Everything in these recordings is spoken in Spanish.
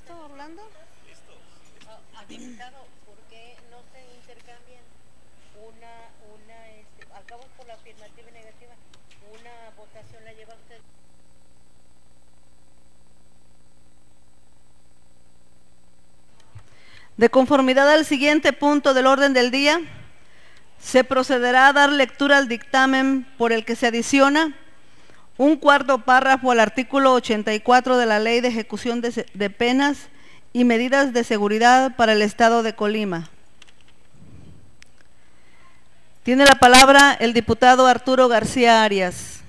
¿Listo, Orlando? Diputado, ¿por qué no se intercambian acabamos por la afirmativa y negativa, una votación la lleva usted? De conformidad al siguiente punto del orden del día, se procederá a dar lectura al dictamen por el que se adiciona un cuarto párrafo al artículo 84 de la Ley de Ejecución de Penas y Medidas de Seguridad para el Estado de Colima. Tiene la palabra el diputado Arturo García Arias.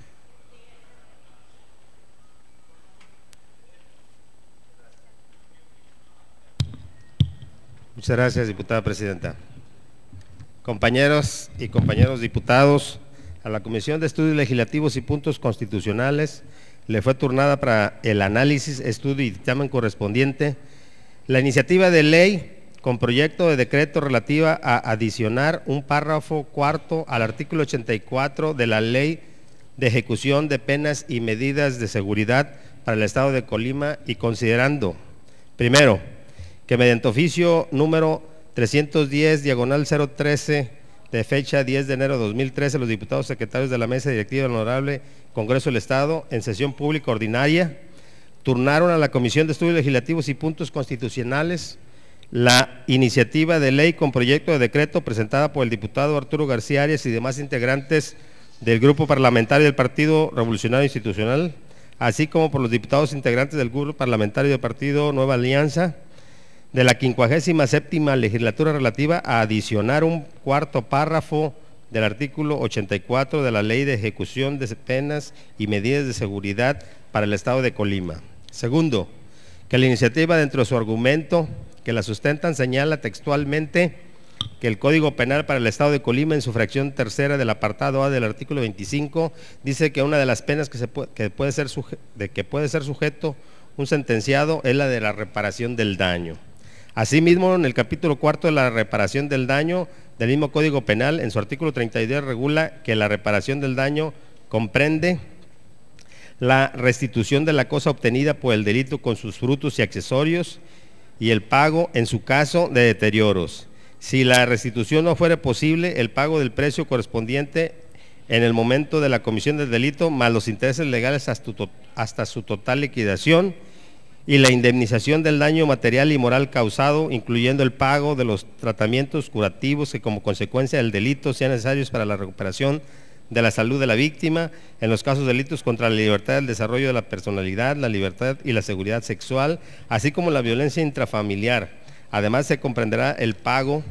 Muchas gracias, diputada presidenta. Compañeros y compañeros diputados, a la Comisión de Estudios Legislativos y Puntos Constitucionales le fue turnada para el análisis, estudio y dictamen correspondiente la iniciativa de ley con proyecto de decreto relativa a adicionar un párrafo cuarto al artículo 84 de la Ley de Ejecución de Penas y Medidas de Seguridad para el Estado de Colima y considerando, primero, que mediante oficio número 310/013 de fecha 10 de enero de 2013, los diputados secretarios de la Mesa Directiva del Honorable Congreso del Estado, en sesión pública ordinaria, turnaron a la Comisión de Estudios Legislativos y Puntos Constitucionales la iniciativa de ley con proyecto de decreto presentada por el diputado Arturo García Arias y demás integrantes del Grupo Parlamentario del Partido Revolucionario Institucional, así como por los diputados integrantes del Grupo Parlamentario del Partido Nueva Alianza, de la 57ª legislatura relativa a adicionar un cuarto párrafo del artículo 84 de la Ley de Ejecución de Penas y Medidas de Seguridad para el Estado de Colima. Segundo, que la iniciativa, dentro de su argumento que la sustentan, señala textualmente que el Código Penal para el Estado de Colima, en su fracción tercera del apartado A del artículo 25, dice que una de las penas que puede ser sujeto un sentenciado es la de la reparación del daño. Asimismo, en el capítulo cuarto de la reparación del daño del mismo Código Penal, en su artículo 32, regula que la reparación del daño comprende la restitución de la cosa obtenida por el delito con sus frutos y accesorios y el pago, en su caso, de deterioros. Si la restitución no fuere posible, el pago del precio correspondiente en el momento de la comisión del delito, más los intereses legales hasta su total liquidación, y la indemnización del daño material y moral causado, incluyendo el pago de los tratamientos curativos que como consecuencia del delito sean necesarios para la recuperación de la salud de la víctima, en los casos de delitos contra la libertad del desarrollo de la personalidad, la libertad y la seguridad sexual, así como la violencia intrafamiliar. Además, se comprenderá el pago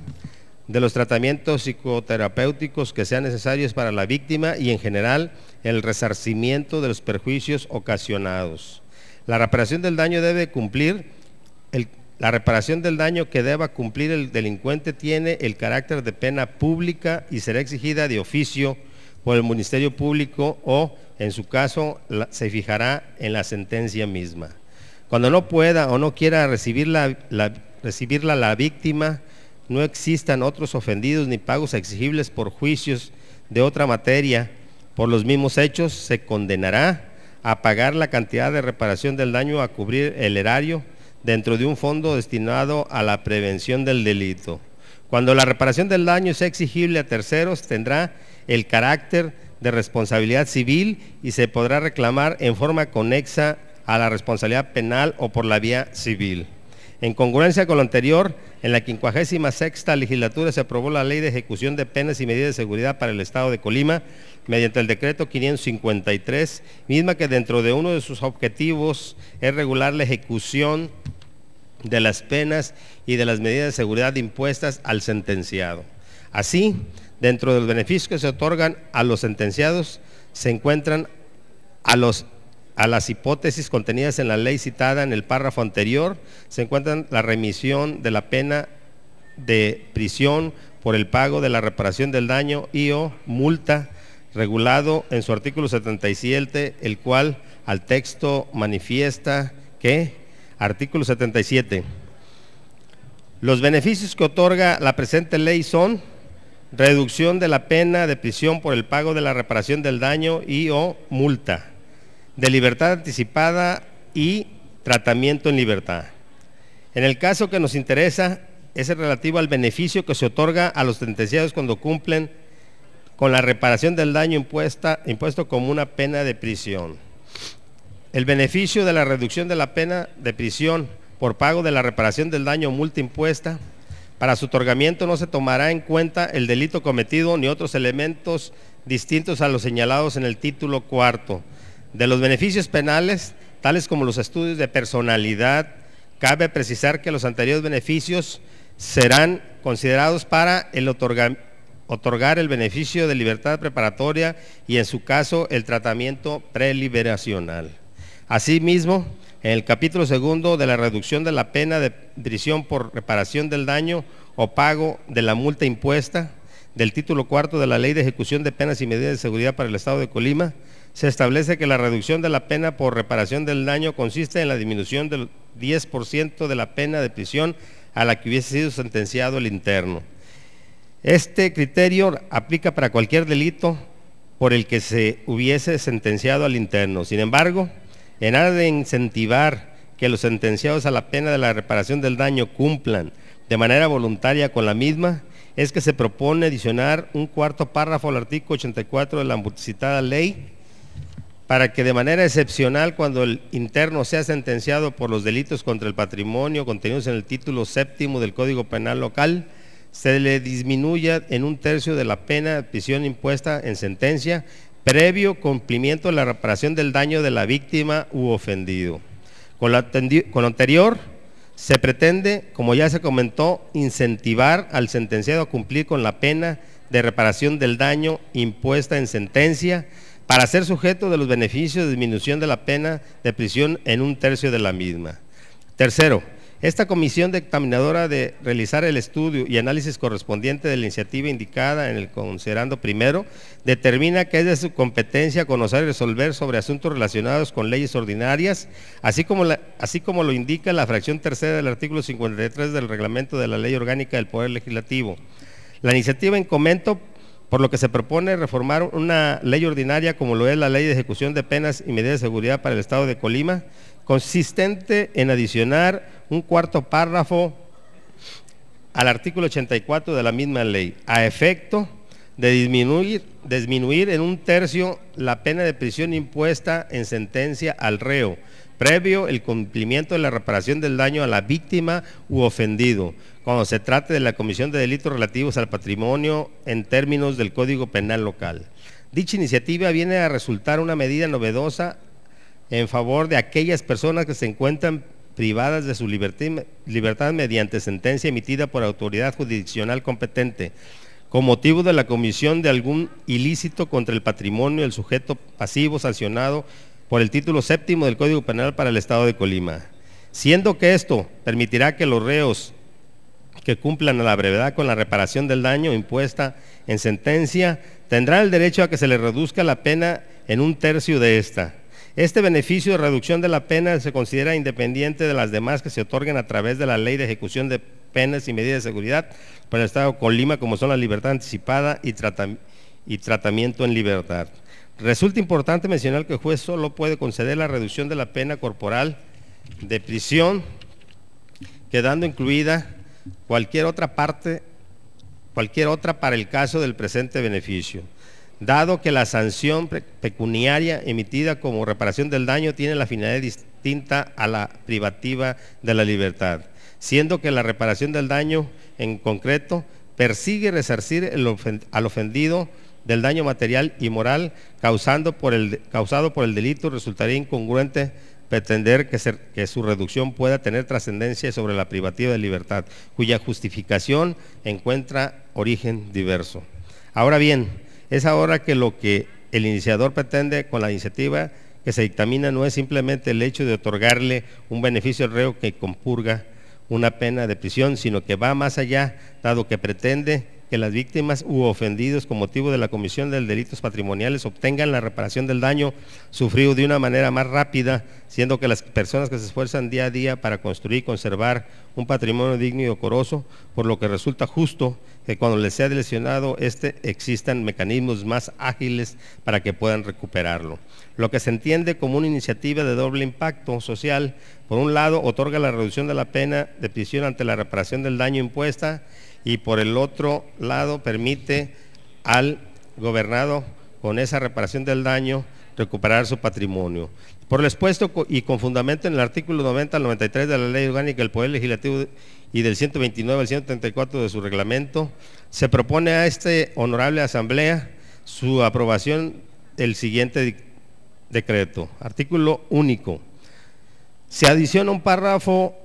de los tratamientos psicoterapéuticos que sean necesarios para la víctima y, en general, el resarcimiento de los perjuicios ocasionados. La reparación del daño que deba cumplir el delincuente tiene el carácter de pena pública y será exigida de oficio por el Ministerio Público o, en su caso, se fijará en la sentencia misma. Cuando no pueda o no quiera recibirla la víctima, no existan otros ofendidos ni pagos exigibles por juicios de otra materia por los mismos hechos, se condenará a pagar la cantidad de reparación del daño a cubrir el erario dentro de un fondo destinado a la prevención del delito. Cuando la reparación del daño sea exigible a terceros, tendrá el carácter de responsabilidad civil y se podrá reclamar en forma conexa a la responsabilidad penal o por la vía civil. En congruencia con lo anterior, en la 56ª legislatura se aprobó la Ley de Ejecución de Penas y Medidas de Seguridad para el Estado de Colima, mediante el decreto 553, misma que dentro de uno de sus objetivos es regular la ejecución de las penas y de las medidas de seguridad impuestas al sentenciado. Así, dentro de los beneficios que se otorgan a los sentenciados, se encuentran a las hipótesis contenidas en la ley citada en el párrafo anterior, se encuentran la remisión de la pena de prisión por el pago de la reparación del daño y o multa, regulado en su artículo 77, el cual al texto manifiesta que, artículo 77, los beneficios que otorga la presente ley son reducción de la pena de prisión por el pago de la reparación del daño y o multa, de libertad anticipada y tratamiento en libertad. En el caso que nos interesa es el relativo al beneficio que se otorga a los sentenciados cuando cumplen con la reparación del daño impuesto como una pena de prisión. El beneficio de la reducción de la pena de prisión por pago de la reparación del daño o multa impuesta, para su otorgamiento no se tomará en cuenta el delito cometido ni otros elementos distintos a los señalados en el título cuarto. De los beneficios penales, tales como los estudios de personalidad, cabe precisar que los anteriores beneficios serán considerados para el otorgar el beneficio de libertad preparatoria y en su caso el tratamiento preliberacional. Asimismo, en el capítulo segundo de la reducción de la pena de prisión por reparación del daño o pago de la multa impuesta del título cuarto de la Ley de Ejecución de Penas y Medidas de Seguridad para el Estado de Colima, se establece que la reducción de la pena por reparación del daño consiste en la disminución del 10% de la pena de prisión a la que hubiese sido sentenciado el interno. Este criterio aplica para cualquier delito por el que se hubiese sentenciado al interno. Sin embargo, en aras de incentivar que los sentenciados a la pena de la reparación del daño cumplan de manera voluntaria con la misma, es que se propone adicionar un cuarto párrafo al artículo 84 de la citada ley, para que de manera excepcional, cuando el interno sea sentenciado por los delitos contra el patrimonio contenidos en el título séptimo del Código Penal local, se le disminuya en un tercio de la pena de prisión impuesta en sentencia, previo cumplimiento de la reparación del daño de la víctima u ofendido. Con lo anterior, se pretende, como ya se comentó, incentivar al sentenciado a cumplir con la pena de reparación del daño impuesta en sentencia para ser sujeto de los beneficios de disminución de la pena de prisión en un tercio de la misma. Tercero, esta comisión dictaminadora de realizar el estudio y análisis correspondiente de la iniciativa indicada en el considerando primero, determina que es de su competencia conocer y resolver sobre asuntos relacionados con leyes ordinarias, así como lo indica la fracción tercera del artículo 53 del reglamento de la Ley Orgánica del Poder Legislativo. La iniciativa en comento, por lo que se propone reformar una ley ordinaria como lo es la Ley de Ejecución de Penas y Medidas de Seguridad para el Estado de Colima, consistente en adicionar un cuarto párrafo al artículo 84 de la misma ley, a efecto de disminuir en un tercio la pena de prisión impuesta en sentencia al reo, previo el cumplimiento de la reparación del daño a la víctima u ofendido, cuando se trate de la comisión de delitos relativos al patrimonio en términos del Código Penal local. Dicha iniciativa viene a resultar una medida novedosa en favor de aquellas personas que se encuentran privadas de su libertad mediante sentencia emitida por autoridad jurisdiccional competente, con motivo de la comisión de algún ilícito contra el patrimonio del sujeto pasivo sancionado por el título séptimo del Código Penal para el Estado de Colima. Siendo que esto permitirá que los reos que cumplan a la brevedad con la reparación del daño impuesta en sentencia tendrán el derecho a que se les reduzca la pena en un tercio de esta. Este beneficio de reducción de la pena se considera independiente de las demás que se otorguen a través de la Ley de Ejecución de Penas y Medidas de Seguridad para el Estado de Colima, como son la libertad anticipada y tratamiento en libertad. Resulta importante mencionar que el juez solo puede conceder la reducción de la pena corporal de prisión, quedando incluida cualquier otra para el caso del presente beneficio, dado que la sanción pecuniaria emitida como reparación del daño tiene la finalidad distinta a la privativa de la libertad, siendo que la reparación del daño en concreto persigue resarcir al ofendido del daño material y moral causado por el delito. Resultaría incongruente pretender que su reducción pueda tener trascendencia sobre la privativa de libertad, cuya justificación encuentra origen diverso. Ahora bien, es ahora que lo que el iniciador pretende con la iniciativa que se dictamina no es simplemente el hecho de otorgarle un beneficio al reo que compurga una pena de prisión, sino que va más allá, dado que pretende que las víctimas u ofendidos con motivo de la comisión de delitos patrimoniales obtengan la reparación del daño sufrido de una manera más rápida, siendo que las personas que se esfuerzan día a día para construir y conservar un patrimonio digno y decoroso, por lo que resulta justo que cuando les sea lesionado existan mecanismos más ágiles para que puedan recuperarlo. Lo que se entiende como una iniciativa de doble impacto social, por un lado otorga la reducción de la pena de prisión ante la reparación del daño impuesta, y por el otro lado permite al gobernado con esa reparación del daño recuperar su patrimonio. Por lo expuesto y con fundamento en el artículo 90 al 93 de la Ley Orgánica del Poder Legislativo y del 129 al 134 de su reglamento, se propone a esta honorable Asamblea su aprobación del siguiente decreto. Artículo único. Se adiciona un párrafo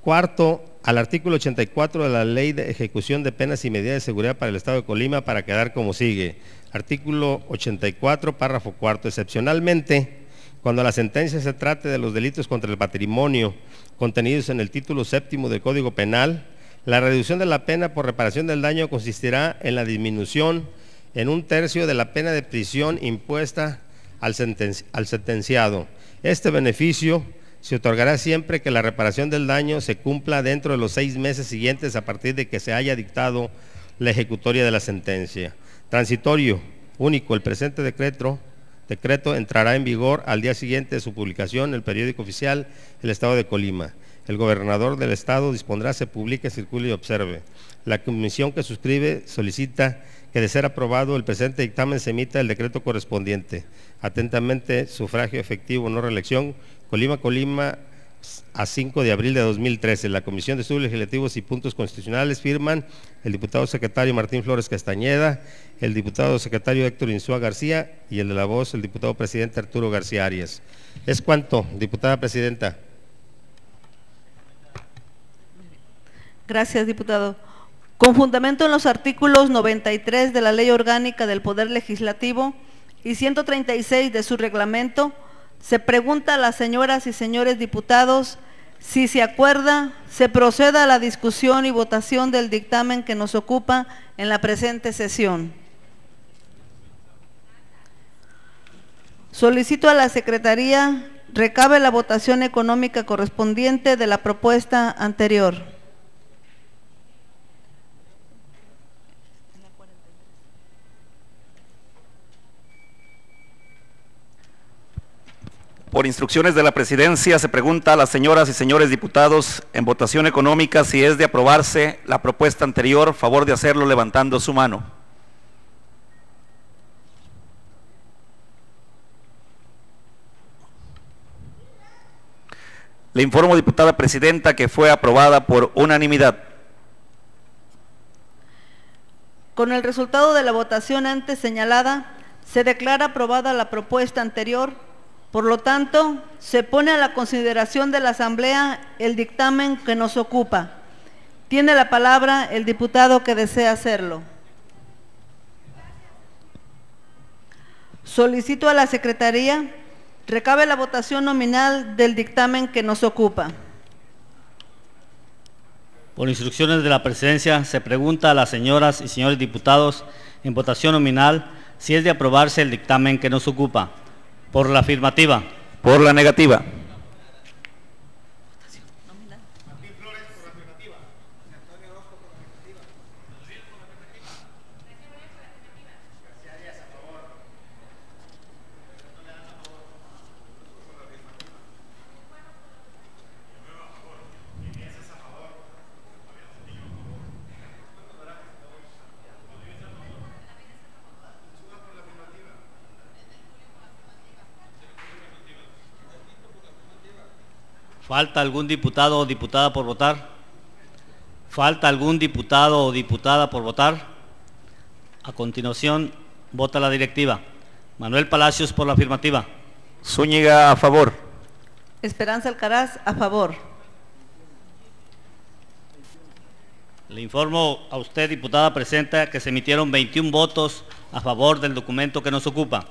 cuarto al artículo 84 de la Ley de Ejecución de Penas y Medidas de Seguridad para el Estado de Colima para quedar como sigue. Artículo 84, párrafo cuarto. Excepcionalmente, cuando la sentencia se trate de los delitos contra el patrimonio contenidos en el título séptimo del Código Penal, la reducción de la pena por reparación del daño consistirá en la disminución en 1/3 de la pena de prisión impuesta al sentenciado. Este beneficio se otorgará siempre que la reparación del daño se cumpla dentro de los 6 meses siguientes a partir de que se haya dictado la ejecutoria de la sentencia. Transitorio, único, el presente decreto entrará en vigor al día siguiente de su publicación en el periódico oficial del Estado de Colima. El gobernador del Estado dispondrá, se publique, circule y observe. La comisión que suscribe solicita que, de ser aprobado el presente dictamen, se emita el decreto correspondiente. Atentamente, sufragio efectivo, no reelección, Colima, a 5 de abril de 2013. La Comisión de Estudios Legislativos y Puntos Constitucionales firman el diputado secretario Martín Flores Castañeda, el diputado secretario Héctor Insúa García y el de la voz, el diputado presidente Arturo García Arias. Es cuanto, diputada presidenta. Gracias, diputado. Con fundamento en los artículos 93 de la Ley Orgánica del Poder Legislativo y 136 de su reglamento, se pregunta a las señoras y señores diputados si se acuerda, se proceda a la discusión y votación del dictamen que nos ocupa en la presente sesión. Solicito a la Secretaría recabe la votación económica correspondiente de la propuesta anterior. Por instrucciones de la Presidencia, se pregunta a las señoras y señores diputados en votación económica si es de aprobarse la propuesta anterior, favor de hacerlo levantando su mano. Le informo, diputada presidenta, que fue aprobada por unanimidad. Con el resultado de la votación antes señalada, se declara aprobada la propuesta anterior. Por lo tanto, se pone a la consideración de la Asamblea el dictamen que nos ocupa. Tiene la palabra el diputado que desea hacerlo. Solicito a la Secretaría recabe la votación nominal del dictamen que nos ocupa. Por instrucciones de la Presidencia, se pregunta a las señoras y señores diputados en votación nominal si es de aprobarse el dictamen que nos ocupa. Por la afirmativa. Por la negativa. ¿Falta algún diputado o diputada por votar? ¿Falta algún diputado o diputada por votar? A continuación, vota la directiva. Manuel Palacios por la afirmativa. Zúñiga a favor. Esperanza Alcaraz a favor. Le informo a usted, diputada presente, que se emitieron 21 votos a favor del documento que nos ocupa.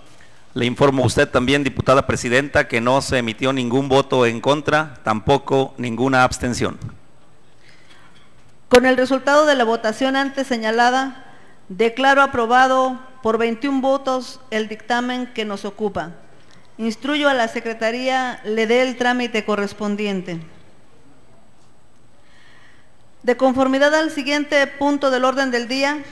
Le informo a usted también, diputada presidenta, que no se emitió ningún voto en contra, tampoco ninguna abstención. Con el resultado de la votación antes señalada, Declaro aprobado por 21 votos el dictamen que nos ocupa. Instruyo a la Secretaría le dé el trámite correspondiente. De conformidad al siguiente punto del orden del día,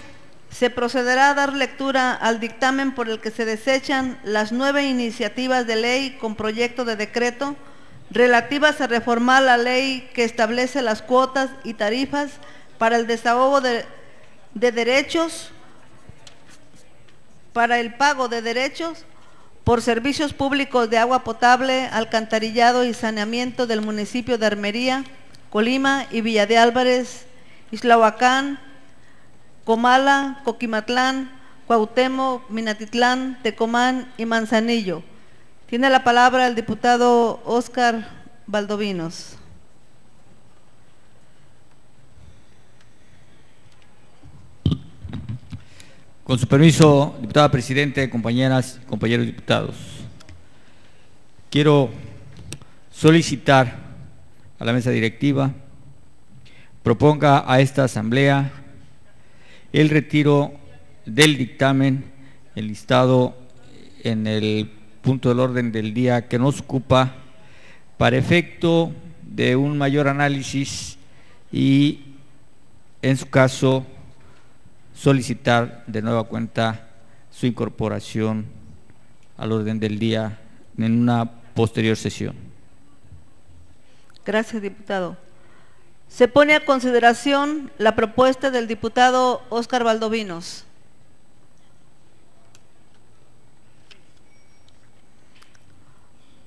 se procederá a dar lectura al dictamen por el que se desechan las 9 iniciativas de ley con proyecto de decreto relativas a reformar la ley que establece las cuotas y tarifas para el desahogo de derechos, para el pago de derechos por servicios públicos de agua potable, alcantarillado y saneamiento del municipio de Armería, Colima y Villa de Álvarez, Islahuacán, Comala, Coquimatlán, Cuauhtémoc, Minatitlán, Tecomán y Manzanillo. Tiene la palabra el diputado Óscar Valdovinos. Con su permiso, diputada presidente, compañeras y compañeros diputados, quiero solicitar a la mesa directiva proponga a esta asamblea el retiro del dictamen enlistado en el punto del orden del día que nos ocupa para efecto de un mayor análisis y, en su caso, solicitar de nueva cuenta su incorporación al orden del día en una posterior sesión. Gracias, diputado. Se pone a consideración la propuesta del diputado Óscar Valdovinos.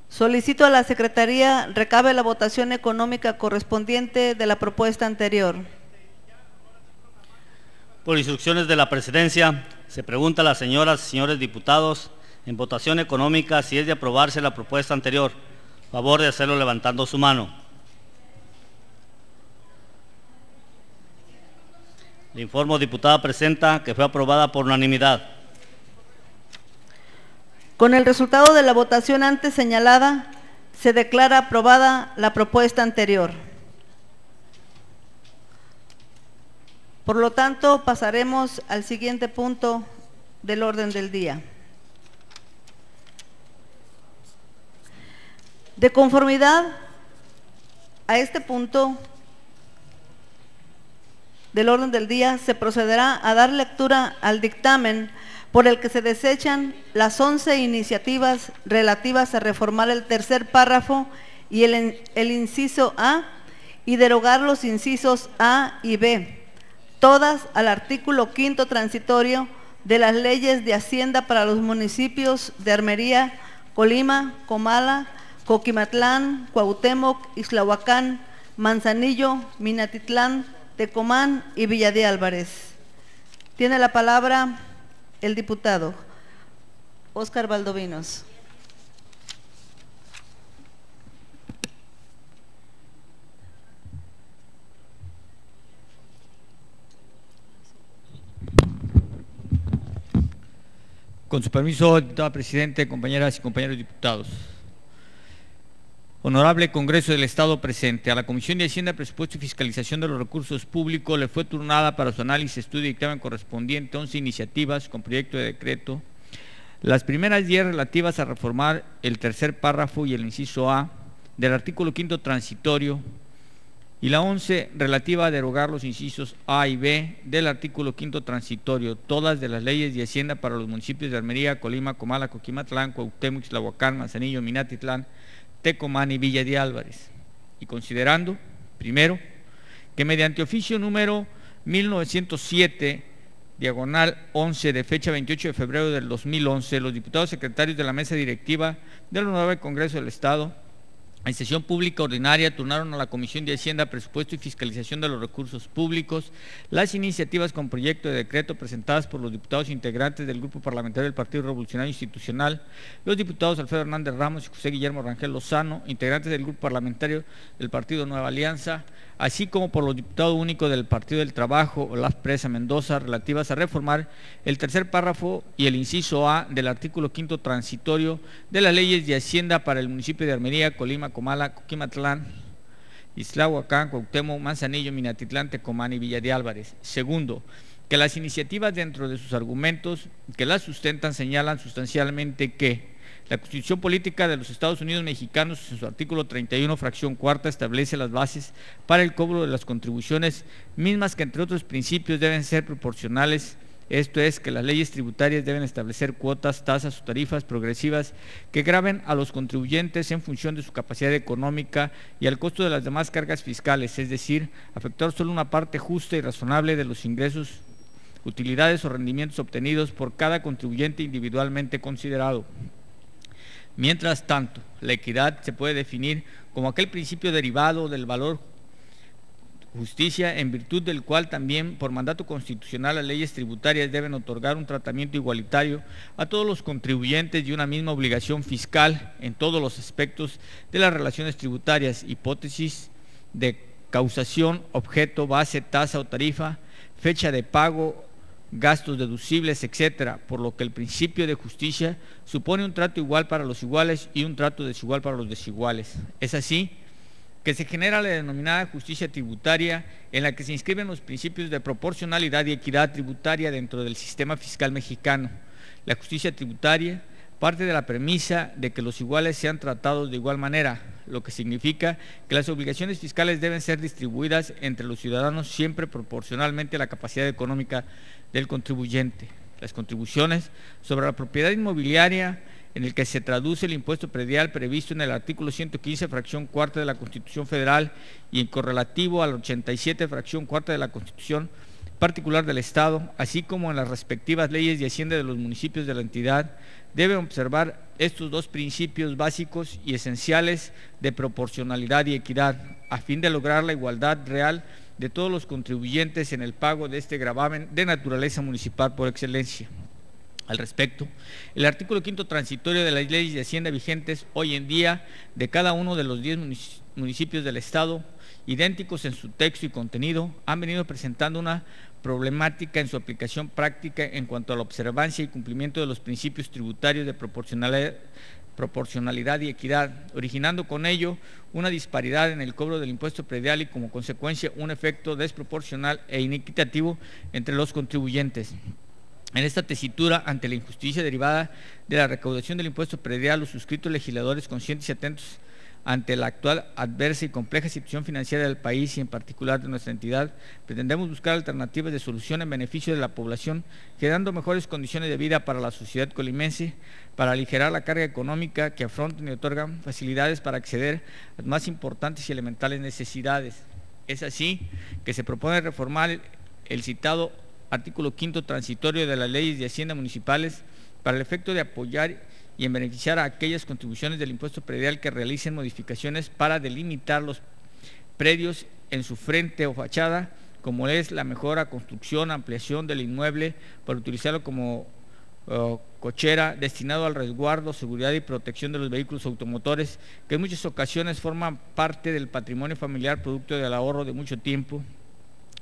Solicito a la Secretaría recabe la votación económica correspondiente de la propuesta anterior. Por instrucciones de la Presidencia, se pregunta a las señoras y señores diputados en votación económica si es de aprobarse la propuesta anterior. Favor de hacerlo levantando su mano. Le informo, diputada presenta, que fue aprobada por unanimidad. Con el resultado de la votación antes señalada, se declara aprobada la propuesta anterior. Por lo tanto, pasaremos al siguiente punto del orden del día. De conformidad a este punto del orden del día, se procederá a dar lectura al dictamen por el que se desechan las 11 iniciativas relativas a reformar el tercer párrafo y el inciso A y derogar los incisos A y B, todas al artículo 5º transitorio de las leyes de Hacienda para los municipios de Armería, Colima, Comala, Coquimatlán, Cuauhtémoc, Islahuacán, Manzanillo, Minatitlán, Tecomán y Villa de Álvarez. Tiene la palabra el diputado Óscar Valdovinos. Con su permiso, diputada presidente, compañeras y compañeros diputados. Honorable Congreso del Estado presente, a la Comisión de Hacienda, Presupuesto y Fiscalización de los Recursos Públicos le fue turnada para su análisis, estudio y dictamen correspondiente 11 iniciativas con proyecto de decreto. Las primeras 10 relativas a reformar el tercer párrafo y el inciso A del artículo 5º transitorio y la 11 relativa a derogar los incisos A y B del artículo 5º transitorio, todas de las leyes de Hacienda para los municipios de Armería, Colima, Comala, Coquimatlán, Cuauhtémoc, Islahuacán, Manzanillo, Minatitlán, Tecomán y Villa de Álvarez, y considerando, primero, que mediante oficio número 1907, diagonal 11, de fecha 28 de febrero del 2011, los diputados secretarios de la mesa directiva del Honorable Congreso del Estado, en sesión pública ordinaria, turnaron a la Comisión de Hacienda, Presupuesto y Fiscalización de los Recursos Públicos las iniciativas con proyecto de decreto presentadas por los diputados integrantes del Grupo Parlamentario del Partido Revolucionario Institucional, los diputados Alfredo Hernández Ramos y José Guillermo Rangel Lozano, integrantes del Grupo Parlamentario del Partido Nueva Alianza, así como por los diputados únicos del Partido del Trabajo, Olaf Presa Mendoza, relativas a reformar el tercer párrafo y el inciso A del artículo 5º transitorio de las leyes de Hacienda para el municipio de Armería, Colima, Comala, Coquimatlán, Islahuacán, Cuauhtémoc, Manzanillo, Minatitlán, Tecomán y Villa de Álvarez. Segundo, que las iniciativas dentro de sus argumentos que las sustentan señalan sustancialmente que la Constitución Política de los Estados Unidos Mexicanos, en su artículo 31, fracción cuarta, establece las bases para el cobro de las contribuciones, mismas que entre otros principios deben ser proporcionales. Esto es, que las leyes tributarias deben establecer cuotas, tasas o tarifas progresivas que graven a los contribuyentes en función de su capacidad económica y al costo de las demás cargas fiscales, es decir, afectar solo una parte justa y razonable de los ingresos, utilidades o rendimientos obtenidos por cada contribuyente individualmente considerado. Mientras tanto, la equidad se puede definir como aquel principio derivado del valor justicia, en virtud del cual también por mandato constitucional las leyes tributarias deben otorgar un tratamiento igualitario a todos los contribuyentes y una misma obligación fiscal en todos los aspectos de las relaciones tributarias, hipótesis de causación, objeto, base, tasa o tarifa, fecha de pago, gastos deducibles, etcétera, por lo que el principio de justicia supone un trato igual para los iguales y un trato desigual para los desiguales. Es así que se genera la denominada justicia tributaria, en la que se inscriben los principios de proporcionalidad y equidad tributaria dentro del sistema fiscal mexicano. La justicia tributaria parte de la premisa de que los iguales sean tratados de igual manera, lo que significa que las obligaciones fiscales deben ser distribuidas entre los ciudadanos siempre proporcionalmente a la capacidad económica del contribuyente. Las contribuciones sobre la propiedad inmobiliaria, en el que se traduce el impuesto predial previsto en el artículo 115, fracción cuarta de la Constitución Federal y en correlativo al 87, fracción cuarta de la Constitución particular del Estado, así como en las respectivas leyes de Hacienda de los municipios de la entidad, deben observar estos dos principios básicos y esenciales de proporcionalidad y equidad, a fin de lograr la igualdad real de todos los contribuyentes en el pago de este gravamen de naturaleza municipal por excelencia. Al respecto, el artículo 5 transitorio de las leyes de Hacienda vigentes hoy en día de cada uno de los 10 municipios del Estado, idénticos en su texto y contenido, han venido presentando una problemática en su aplicación práctica en cuanto a la observancia y cumplimiento de los principios tributarios de proporcionalidad y equidad, originando con ello una disparidad en el cobro del impuesto predial y como consecuencia un efecto desproporcional e inequitativo entre los contribuyentes. En esta tesitura, ante la injusticia derivada de la recaudación del impuesto predial, los suscritos legisladores, conscientes y atentos ante la actual adversa y compleja situación financiera del país y en particular de nuestra entidad, pretendemos buscar alternativas de solución en beneficio de la población, generando mejores condiciones de vida para la sociedad colimense, para aligerar la carga económica que afrontan y otorgan facilidades para acceder a las más importantes y elementales necesidades. Es así que se propone reformar el citado artículo 5 transitorio de las leyes de Hacienda municipales para el efecto de apoyar y en beneficiar a aquellas contribuciones del impuesto predial que realicen modificaciones para delimitar los predios en su frente o fachada, como es la mejora, construcción, ampliación del inmueble para utilizarlo como cochera, destinado al resguardo, seguridad y protección de los vehículos automotores, que en muchas ocasiones forman parte del patrimonio familiar producto del ahorro de mucho tiempo,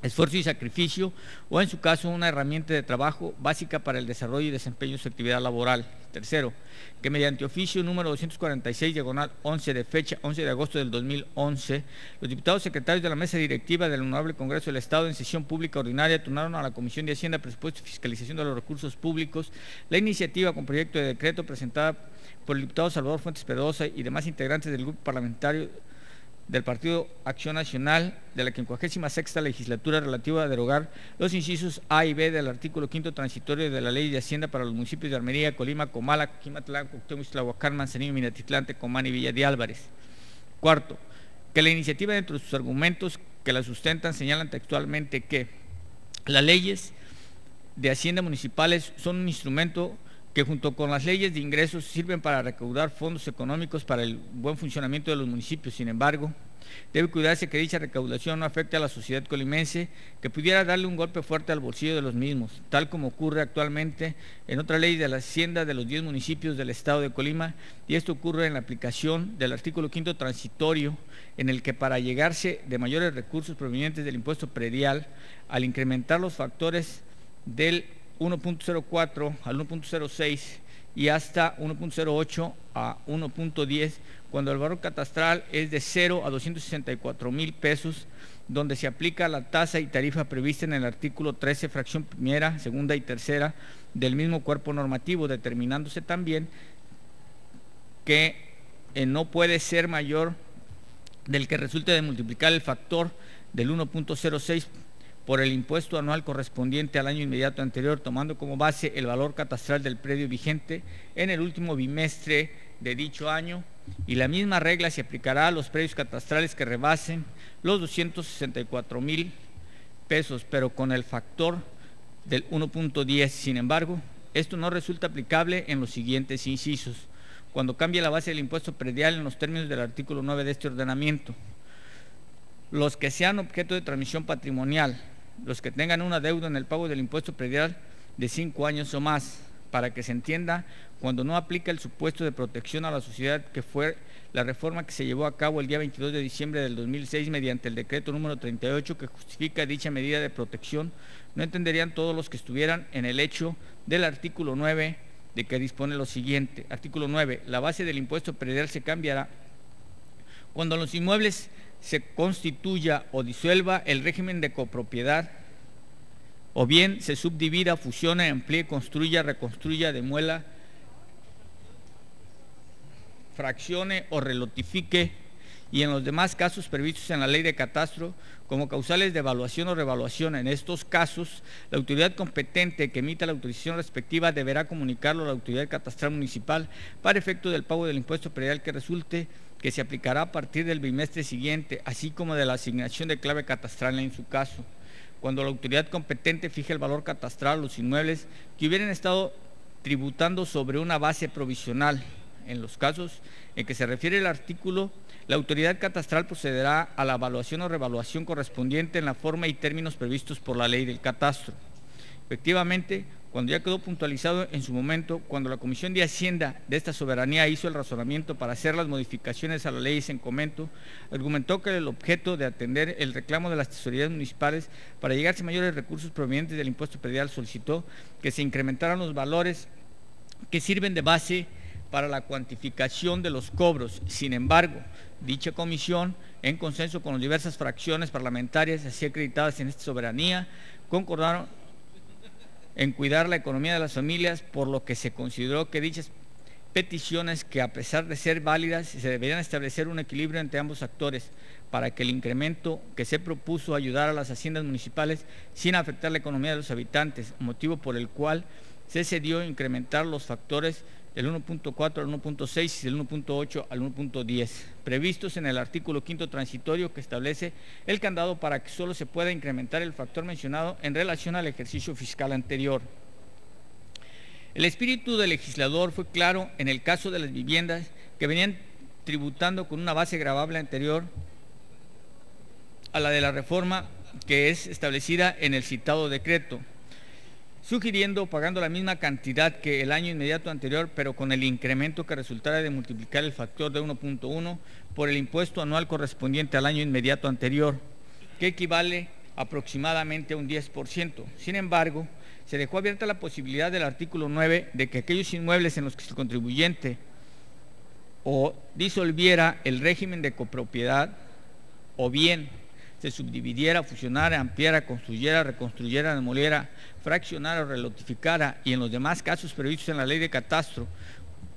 esfuerzo y sacrificio, o en su caso una herramienta de trabajo básica para el desarrollo y desempeño de su actividad laboral. Tercero, que mediante oficio número 246, diagonal 11 de fecha 11 de agosto del 2011, los diputados secretarios de la mesa directiva del Honorable Congreso del Estado en sesión pública ordinaria turnaron a la Comisión de Hacienda, Presupuesto y Fiscalización de los Recursos Públicos la iniciativa con proyecto de decreto presentada por el diputado Salvador Fuentes Pedrosa y demás integrantes del grupo parlamentario del Partido Acción Nacional de la 56ª legislatura relativa a derogar los incisos A y B del artículo 5 transitorio de la Ley de Hacienda para los municipios de Armería, Colima, Comala, Coquimatlán, Cuauhtémoc, Tlahuacán, Manzanillo, Minatitlán, Tecomán y Villa de Álvarez. Cuarto, que la iniciativa dentro de sus argumentos que la sustentan señalan textualmente que las leyes de Hacienda municipales son un instrumento que junto con las leyes de ingresos sirven para recaudar fondos económicos para el buen funcionamiento de los municipios. Sin embargo, debe cuidarse que dicha recaudación no afecte a la sociedad colimense, que pudiera darle un golpe fuerte al bolsillo de los mismos, tal como ocurre actualmente en otra ley de la Hacienda de los 10 municipios del Estado de Colima, y esto ocurre en la aplicación del artículo 5 transitorio, en el que para llegarse de mayores recursos provenientes del impuesto predial, al incrementar los factores del 1.04 al 1.06 y hasta 1.08 a 1.10, cuando el valor catastral es de 0 a 264,000 pesos, donde se aplica la tasa y tarifa prevista en el artículo 13, fracción primera, segunda y tercera del mismo cuerpo normativo, determinándose también que no puede ser mayor del que resulte de multiplicar el factor del 1.06 por el impuesto anual correspondiente al año inmediato anterior, tomando como base el valor catastral del predio vigente en el último bimestre de dicho año, y la misma regla se aplicará a los predios catastrales que rebasen los 264,000 pesos, pero con el factor del 1.10. Sin embargo, esto no resulta aplicable en los siguientes incisos: cuando cambie la base del impuesto predial en los términos del artículo 9 de este ordenamiento, los que sean objeto de transmisión patrimonial, los que tengan una deuda en el pago del impuesto predial de 5 años o más, para que se entienda, cuando no aplica el supuesto de protección a la sociedad, que fue la reforma que se llevó a cabo el día 22 de diciembre del 2006 mediante el decreto número 38 que justifica dicha medida de protección, no entenderían todos los que estuvieran en el hecho del artículo 9, de que dispone lo siguiente. Artículo 9. La base del impuesto predial se cambiará cuando los inmuebles se constituya o disuelva el régimen de copropiedad, o bien se subdivida, fusione, amplíe, construya, reconstruya, demuela, fraccione o relotifique, y en los demás casos previstos en la ley de catastro como causales de evaluación o revaluación. En estos casos, la autoridad competente que emita la autorización respectiva deberá comunicarlo a la autoridad catastral municipal para efecto del pago del impuesto predial que resulte, que se aplicará a partir del bimestre siguiente, así como de la asignación de clave catastral en su caso. Cuando la autoridad competente fije el valor catastral a los inmuebles que hubieran estado tributando sobre una base provisional, en los casos en que se refiere el artículo, la autoridad catastral procederá a la evaluación o revaluación correspondiente en la forma y términos previstos por la ley del catastro. Efectivamente, cuando ya quedó puntualizado en su momento, cuando la Comisión de Hacienda de esta soberanía hizo el razonamiento para hacer las modificaciones a las leyes en comento, argumentó que el objeto de atender el reclamo de las tesorerías municipales para llegarse a mayores recursos provenientes del impuesto predial, solicitó que se incrementaran los valores que sirven de base para la cuantificación de los cobros. Sin embargo, dicha comisión, en consenso con las diversas fracciones parlamentarias así acreditadas en esta soberanía, concordaron en cuidar la economía de las familias, por lo que se consideró que dichas peticiones, que a pesar de ser válidas, se deberían establecer un equilibrio entre ambos actores para que el incremento que se propuso ayudara a las haciendas municipales sin afectar la economía de los habitantes, motivo por el cual se cedió incrementar los factores del 1.4 al 1.6 y del 1.8 al 1.10, previstos en el artículo 5º transitorio, que establece el candado para que solo se pueda incrementar el factor mencionado en relación al ejercicio fiscal anterior. El espíritu del legislador fue claro en el caso de las viviendas que venían tributando con una base gravable anterior a la de la reforma que es establecida en el citado decreto, sugiriendo pagando la misma cantidad que el año inmediato anterior, pero con el incremento que resultara de multiplicar el factor de 1.1 por el impuesto anual correspondiente al año inmediato anterior, que equivale aproximadamente a un 10%. Sin embargo, se dejó abierta la posibilidad del artículo 9 de que aquellos inmuebles en los que el contribuyente o disolviera el régimen de copropiedad, o bien se subdividiera, fusionara, ampliara, construyera, reconstruyera, demoliera, fraccionara o relotificara, y en los demás casos previstos en la ley de catastro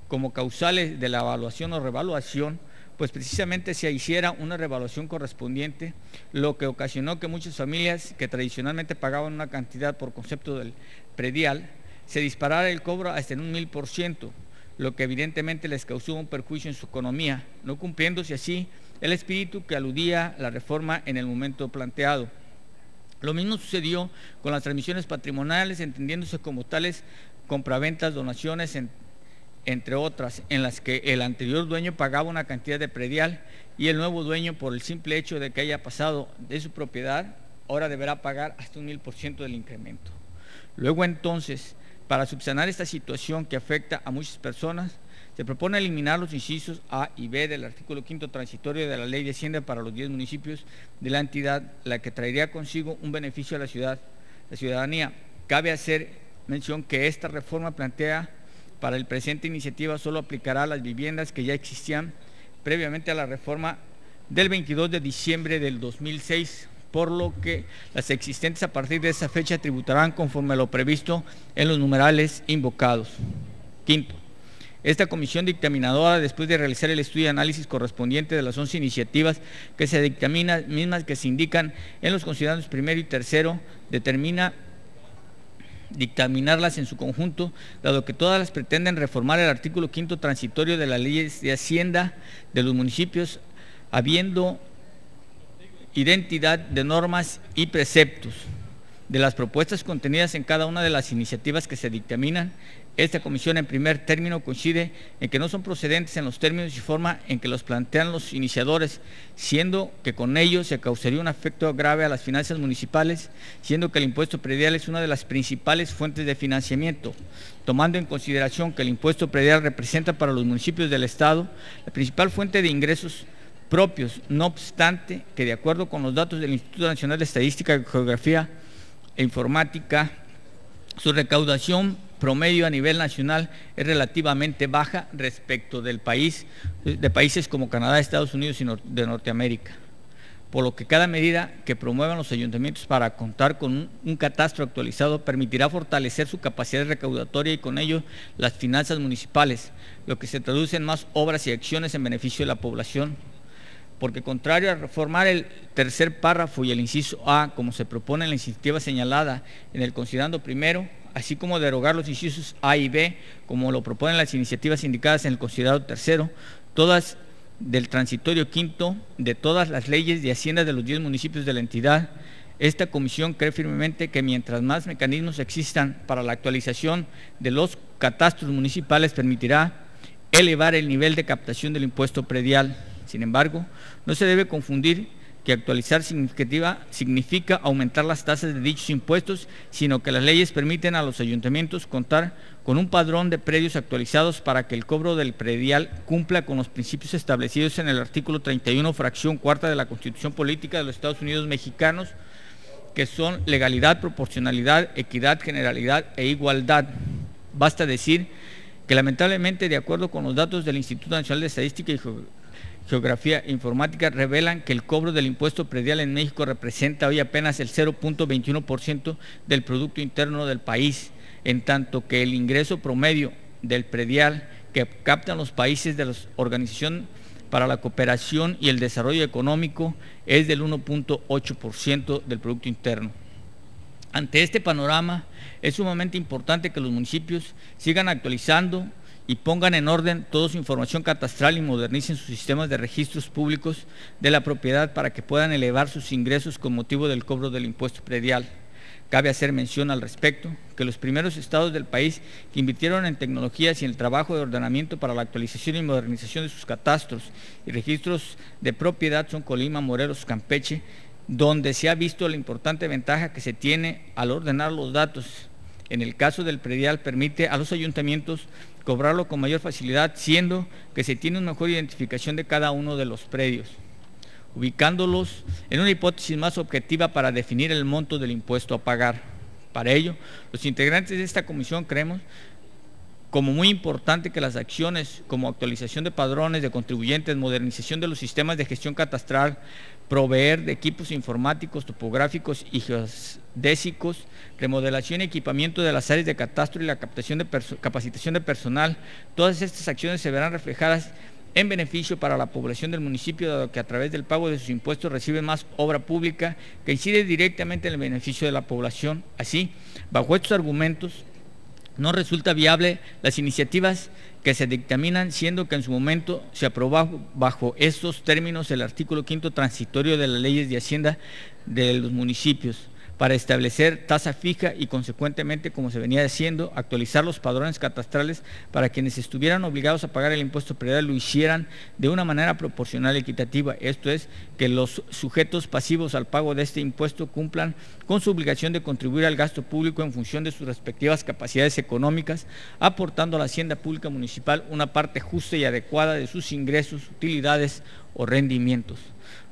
como causales de la evaluación o revaluación, pues precisamente se hiciera una revaluación correspondiente, lo que ocasionó que muchas familias que tradicionalmente pagaban una cantidad por concepto del predial, se disparara el cobro hasta en un 1000%, lo que evidentemente les causó un perjuicio en su economía, no cumpliéndose así el espíritu que aludía la reforma en el momento planteado. Lo mismo sucedió con las transmisiones patrimoniales, entendiéndose como tales compraventas, donaciones, entre otras, en las que el anterior dueño pagaba una cantidad de predial y el nuevo dueño, por el simple hecho de que haya pasado de su propiedad, ahora deberá pagar hasta un 1000% del incremento. Luego entonces, para subsanar esta situación que afecta a muchas personas, se propone eliminar los incisos A y B del artículo 5º transitorio de la Ley de Hacienda para los 10 municipios de la entidad, la que traería consigo un beneficio a la ciudadanía. Cabe hacer mención que esta reforma plantea para el presente iniciativa solo aplicará a las viviendas que ya existían previamente a la reforma del 22 de diciembre del 2006, por lo que las existentes a partir de esa fecha tributarán conforme a lo previsto en los numerales invocados. Quinto, esta comisión dictaminadora, después de realizar el estudio y análisis correspondiente de las 11 iniciativas que se dictaminan, mismas que se indican en los considerandos primero y tercero, determina dictaminarlas en su conjunto, dado que todas las pretenden reformar el artículo 5º transitorio de las leyes de Hacienda de los municipios, habiendo identidad de normas y preceptos. De las propuestas contenidas en cada una de las iniciativas que se dictaminan, esta comisión en primer término coincide en que no son procedentes en los términos y forma en que los plantean los iniciadores, siendo que con ello se causaría un afecto grave a las finanzas municipales, siendo que el impuesto predial es una de las principales fuentes de financiamiento, tomando en consideración que el impuesto predial representa para los municipios del Estado la principal fuente de ingresos propios, no obstante que de acuerdo con los datos del Instituto Nacional de Estadística y Geografía e Informática, su recaudación promedio a nivel nacional es relativamente baja respecto de países como Canadá, Estados Unidos y de Norteamérica, por lo que cada medida que promuevan los ayuntamientos para contar con un catastro actualizado permitirá fortalecer su capacidad recaudatoria y con ello las finanzas municipales, lo que se traduce en más obras y acciones en beneficio de la población. Porque contrario a reformar el tercer párrafo y el inciso A, como se propone en la iniciativa señalada en el considerando primero, así como derogar los incisos A y B, como lo proponen las iniciativas indicadas en el considerado tercero, todas del transitorio quinto de todas las leyes de Hacienda de los 10 municipios de la entidad, esta comisión cree firmemente que mientras más mecanismos existan para la actualización de los catastros municipales, permitirá elevar el nivel de captación del impuesto predial. Sin embargo, no se debe confundir que actualizar significa aumentar las tasas de dichos impuestos, sino que las leyes permiten a los ayuntamientos contar con un padrón de predios actualizados para que el cobro del predial cumpla con los principios establecidos en el artículo 31, fracción cuarta de la Constitución Política de los Estados Unidos Mexicanos, que son legalidad, proporcionalidad, equidad, generalidad e igualdad. Basta decir que lamentablemente, de acuerdo con los datos del Instituto Nacional de Estadística y Geografía e Informática, revelan que el cobro del impuesto predial en México representa hoy apenas el 0.21% del Producto Interno del país, en tanto que el ingreso promedio del predial que captan los países de la Organización para la Cooperación y el Desarrollo Económico es del 1.8% del Producto Interno. Ante este panorama, es sumamente importante que los municipios sigan actualizando y pongan en orden toda su información catastral y modernicen sus sistemas de registros públicos de la propiedad para que puedan elevar sus ingresos con motivo del cobro del impuesto predial. Cabe hacer mención al respecto que los primeros estados del país que invirtieron en tecnologías y en el trabajo de ordenamiento para la actualización y modernización de sus catastros y registros de propiedad son Colima, Morelos, Campeche, donde se ha visto la importante ventaja que se tiene al ordenar los datos. En el caso del predial, permite a los ayuntamientos cobrarlo con mayor facilidad, siendo que se tiene una mejor identificación de cada uno de los predios, ubicándolos en una hipótesis más objetiva para definir el monto del impuesto a pagar. Para ello, los integrantes de esta comisión creemos como muy importante que las acciones como actualización de padrones de contribuyentes, modernización de los sistemas de gestión catastral, proveer de equipos informáticos, topográficos y geodésicos, remodelación y equipamiento de las áreas de catastro y la capacitación de personal, todas estas acciones se verán reflejadas en beneficio para la población del municipio, dado que a través del pago de sus impuestos reciben más obra pública que incide directamente en el beneficio de la población. Así, bajo estos argumentos, no resulta viable las iniciativas que se dictaminan, siendo que en su momento se aprobó bajo estos términos el artículo 5º transitorio de las leyes de Hacienda de los municipios, para establecer tasa fija y consecuentemente, como se venía haciendo, actualizar los padrones catastrales para quienes estuvieran obligados a pagar el impuesto predial lo hicieran de una manera proporcional y equitativa. Esto es, que los sujetos pasivos al pago de este impuesto cumplan con su obligación de contribuir al gasto público en función de sus respectivas capacidades económicas, aportando a la hacienda pública municipal una parte justa y adecuada de sus ingresos, utilidades o rendimientos.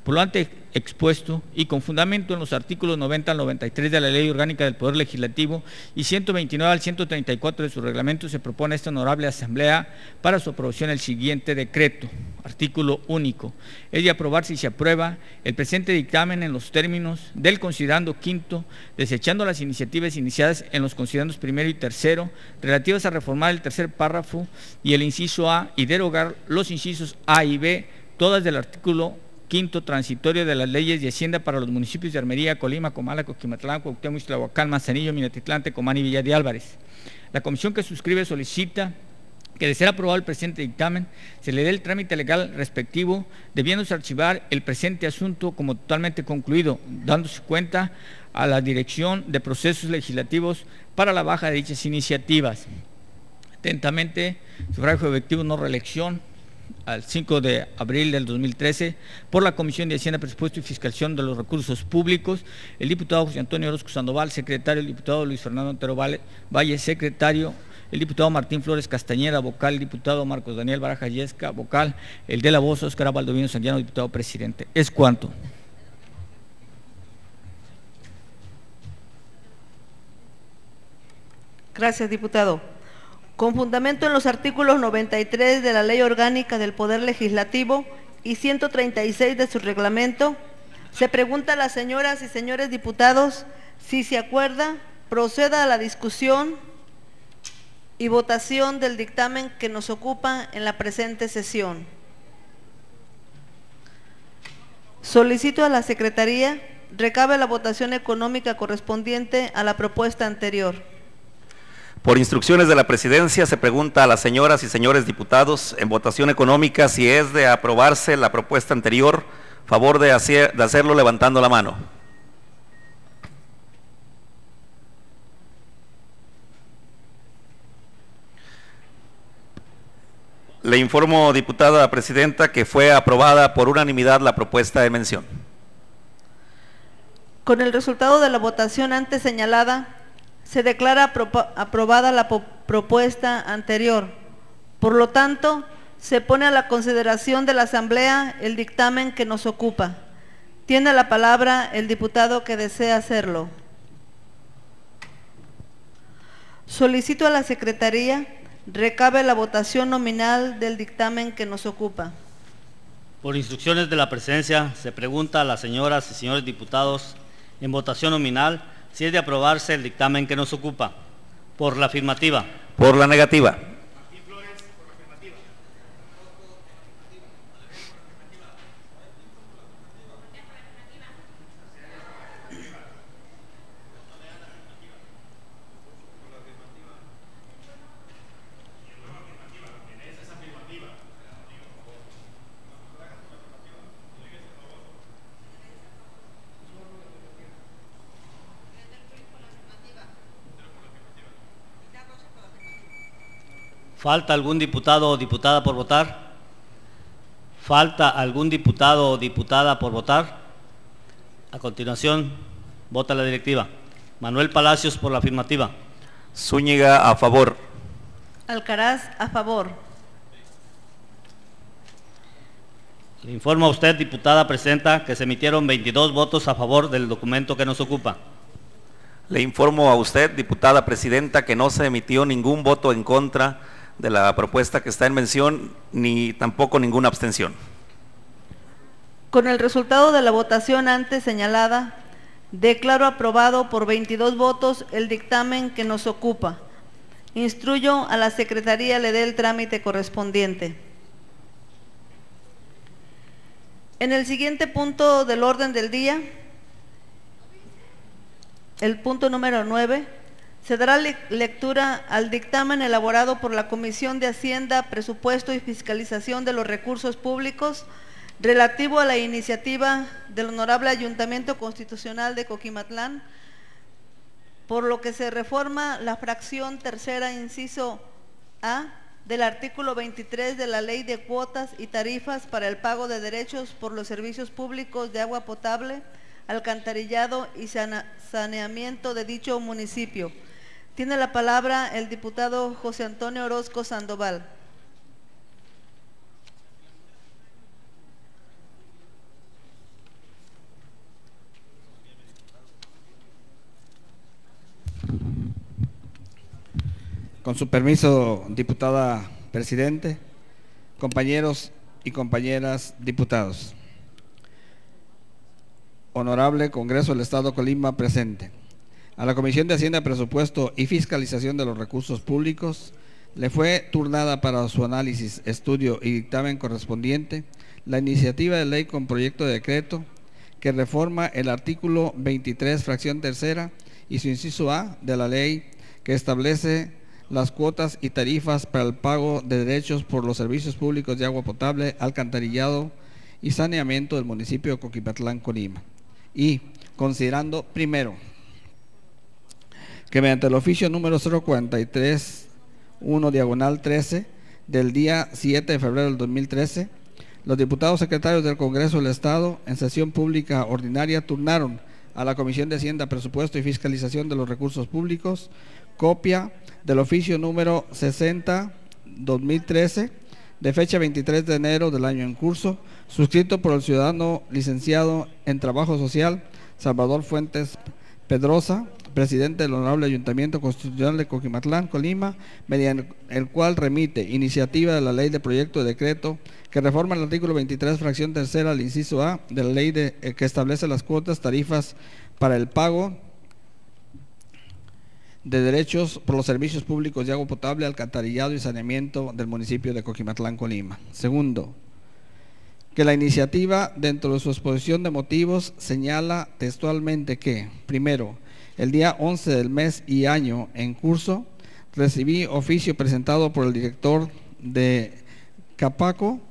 Por lo antes expuesto y con fundamento en los artículos 90 al 93 de la Ley Orgánica del Poder Legislativo y 129 al 134 de su reglamento, se propone a esta honorable Asamblea para su aprobación el siguiente decreto. Artículo único. Es de aprobarse y se aprueba el presente dictamen en los términos del considerando quinto, desechando las iniciativas iniciadas en los considerandos primero y tercero, relativas a reformar el tercer párrafo y el inciso A y derogar los incisos A y B, todas del artículo quinto transitorio de las leyes de Hacienda para los municipios de Armería, Colima, Comala, Coquimatlán, Cuauhtémoc, Ixtlahuacán, Manzanillo, Minatitlán, Tecomán y Villa de Álvarez. La comisión que suscribe solicita que de ser aprobado el presente dictamen, se le dé el trámite legal respectivo, debiéndose archivar el presente asunto como totalmente concluido, dándose cuenta a la Dirección de Procesos Legislativos para la baja de dichas iniciativas. Atentamente, sufragio efectivo no reelección, al 5 de abril del 2013, por la Comisión de Hacienda, Presupuesto y Fiscalización de los Recursos Públicos, el diputado José Antonio Orozco Sandoval, secretario, el diputado Luis Fernando Antero Valle, secretario, el diputado Martín Flores Castañeda, vocal, el diputado Marcos Daniel Barajas Yesca, vocal, el de la voz Óscar Baldovino Sanguiano, diputado presidente. Es cuanto. Gracias, diputado. Con fundamento en los artículos 93 de la Ley Orgánica del Poder Legislativo y 136 de su reglamento, se pregunta a las señoras y señores diputados si se acuerda, proceda a la discusión y votación del dictamen que nos ocupa en la presente sesión. Solicito a la Secretaría recabe la votación económica correspondiente a la propuesta anterior. Por instrucciones de la Presidencia, se pregunta a las señoras y señores diputados en votación económica si es de aprobarse la propuesta anterior, favor de hacerlo levantando la mano. Le informo, diputada presidenta, que fue aprobada por unanimidad la propuesta de mención. Con el resultado de la votación antes señalada, se declara aprobada la propuesta anterior. Por lo tanto, se pone a la consideración de la Asamblea el dictamen que nos ocupa. Tiene la palabra el diputado que desea hacerlo. Solicito a la Secretaría recabe la votación nominal del dictamen que nos ocupa. Por instrucciones de la Presidencia, se pregunta a las señoras y señores diputados en votación nominal si es de aprobarse el dictamen que nos ocupa. Por la afirmativa. Por la negativa. ¿Falta algún diputado o diputada por votar? ¿Falta algún diputado o diputada por votar? A continuación, vota la directiva. Manuel Palacios por la afirmativa. Zúñiga a favor. Alcaraz a favor. Le informo a usted, diputada presidenta, que se emitieron 22 votos a favor del documento que nos ocupa. Le informo a usted, diputada presidenta, que no se emitió ningún voto en contra de la propuesta que está en mención, ni tampoco ninguna abstención. Con el resultado de la votación antes señalada, declaro aprobado por 22 votos el dictamen que nos ocupa. Instruyo a la Secretaría le dé el trámite correspondiente. En el siguiente punto del orden del día, el punto número 9, se dará lectura al dictamen elaborado por la Comisión de Hacienda, Presupuesto y Fiscalización de los Recursos Públicos relativo a la iniciativa del Honorable Ayuntamiento Constitucional de Coquimatlán, por lo que se reforma la fracción tercera, inciso A, del artículo 23 de la Ley de Cuotas y Tarifas para el pago de derechos por los servicios públicos de agua potable, alcantarillado y saneamiento de dicho municipio. Tiene la palabra el diputado José Antonio Orozco Sandoval. Con su permiso, diputada presidente, compañeros y compañeras diputados. Honorable Congreso del Estado Colima presente. A la Comisión de Hacienda, Presupuesto y Fiscalización de los Recursos Públicos le fue turnada para su análisis, estudio y dictamen correspondiente la iniciativa de ley con proyecto de decreto que reforma el artículo 23, fracción tercera y su inciso A de la ley que establece las cuotas y tarifas para el pago de derechos por los servicios públicos de agua potable, alcantarillado y saneamiento del municipio de Coquimatlán, Colima. Y considerando primero que mediante el oficio número 043-1/13 del día 7 de febrero del 2013, los diputados secretarios del Congreso del Estado en sesión pública ordinaria turnaron a la Comisión de Hacienda, Presupuesto y Fiscalización de los Recursos Públicos copia del oficio número 60/2013 de fecha 23 de enero del año en curso, suscrito por el ciudadano licenciado en Trabajo Social Salvador Fuentes Pedrosa, presidente del Honorable Ayuntamiento Constitucional de Coquimatlán, Colima, mediante el cual remite iniciativa de la ley de proyecto de decreto que reforma el artículo 23, fracción tercera, al inciso A de la ley que establece las cuotas, tarifas para el pago de derechos por los servicios públicos de agua potable, alcantarillado y saneamiento del municipio de Coquimatlán, Colima. Segundo, que la iniciativa, dentro de su exposición de motivos, señala textualmente que, primero, el día 11 del mes y año en curso, recibí oficio presentado por el director de Capaco,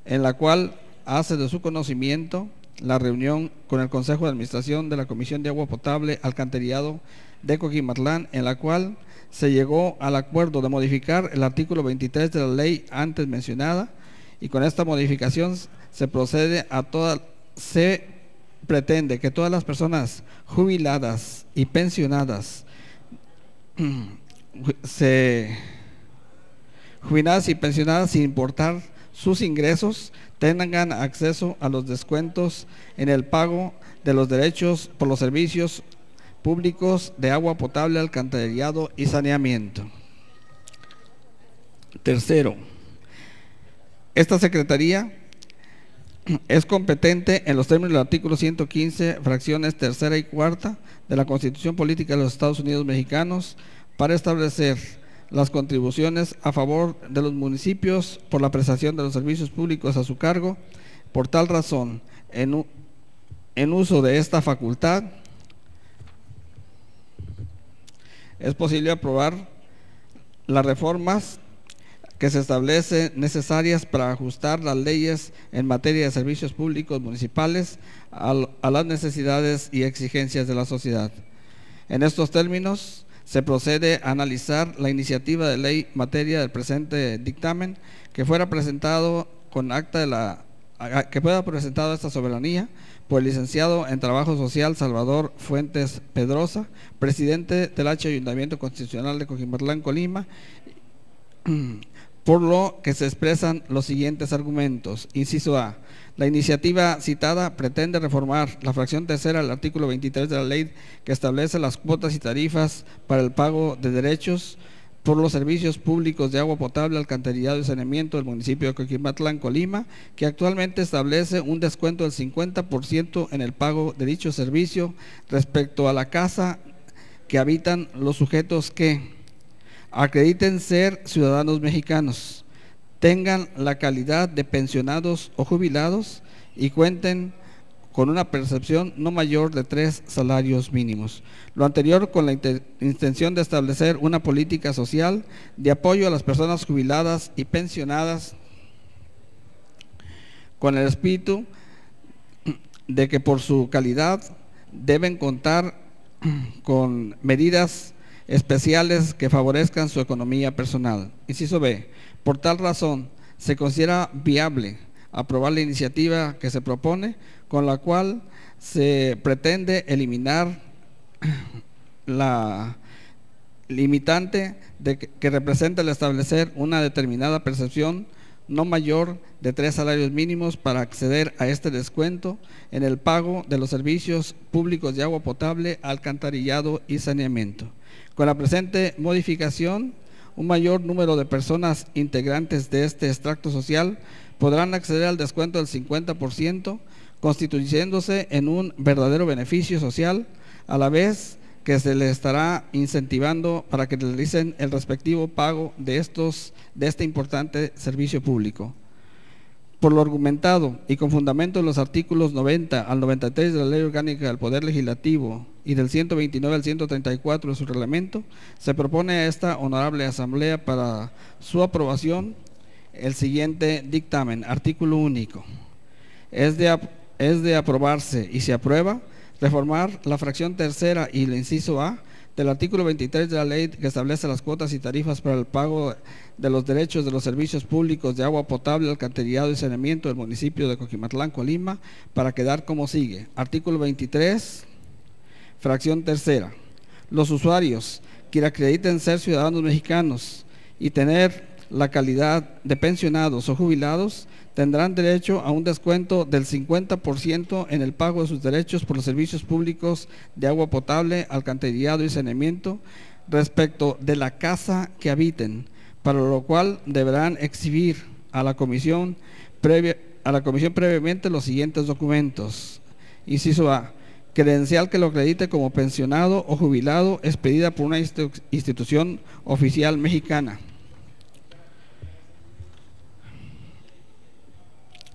en la cual hace de su conocimiento la reunión con el Consejo de Administración de la Comisión de Agua Potable, Alcantarillado de Coquimatlán, en la cual se llegó al acuerdo de modificar el artículo 23 de la ley antes mencionada, y con esta modificación se pretende que todas las personas jubiladas y pensionadas sin importar sus ingresos tengan acceso a los descuentos en el pago de los derechos por los servicios públicos de agua potable, alcantarillado y saneamiento. Tercero, esta Secretaría es competente en los términos del artículo 115, fracciones tercera y cuarta de la Constitución Política de los Estados Unidos Mexicanos para establecer las contribuciones a favor de los municipios por la prestación de los servicios públicos a su cargo. Por tal razón, en uso de esta facultad, es posible aprobar las reformas que se establecen necesarias para ajustar las leyes en materia de servicios públicos municipales a las necesidades y exigencias de la sociedad. En estos términos, se procede a analizar la iniciativa de ley materia del presente dictamen que fuera presentado con acta de que pueda presentado a esta soberanía por el licenciado en Trabajo Social Salvador Fuentes Pedrosa, presidente del Ayuntamiento Constitucional de Coquimatlán, Colima, por lo que se expresan los siguientes argumentos. Inciso A. La iniciativa citada pretende reformar la fracción tercera del artículo 23 de la ley que establece las cuotas y tarifas para el pago de derechos por los servicios públicos de agua potable, alcantarillado y saneamiento del municipio de Coquimatlán, Colima, que actualmente establece un descuento del 50% en el pago de dicho servicio respecto a la casa que habitan los sujetos que acrediten ser ciudadanos mexicanos, tengan la calidad de pensionados o jubilados y cuenten con una percepción no mayor de 3 salarios mínimos. Lo anterior con la intención de establecer una política social de apoyo a las personas jubiladas y pensionadas con el espíritu de que por su calidad deben contar con medidas especiales que favorezcan su economía personal. Inciso B. Por tal razón, se considera viable aprobar la iniciativa que se propone, con la cual se pretende eliminar la limitante que representa el establecer una determinada percepción no mayor de 3 salarios mínimos para acceder a este descuento en el pago de los servicios públicos de agua potable, alcantarillado y saneamiento. Con la presente modificación un mayor número de personas integrantes de este extracto social podrán acceder al descuento del 50%, constituyéndose en un verdadero beneficio social, a la vez que se les estará incentivando para que realicen el respectivo pago de este importante servicio público. Por lo argumentado y con fundamento en los artículos 90 al 93 de la Ley Orgánica del Poder Legislativo y del 129 al 134 de su reglamento, se propone a esta honorable Asamblea para su aprobación el siguiente dictamen. Artículo único. Es de aprobarse y se aprueba reformar la fracción tercera y el inciso A del artículo 23 de la ley que establece las cuotas y tarifas para el pago de los derechos de los servicios públicos de agua potable, alcantarillado y saneamiento del municipio de Coquimatlán, Colima, para quedar como sigue. Artículo 23, fracción tercera. Los usuarios que acrediten ser ciudadanos mexicanos y tener la calidad de pensionados o jubilados tendrán derecho a un descuento del 50% en el pago de sus derechos por los servicios públicos de agua potable, alcantarillado y saneamiento respecto de la casa que habiten, para lo cual deberán exhibir a la comisión previamente los siguientes documentos. Inciso A. Credencial que lo acredite como pensionado o jubilado, expedida por una institución oficial mexicana.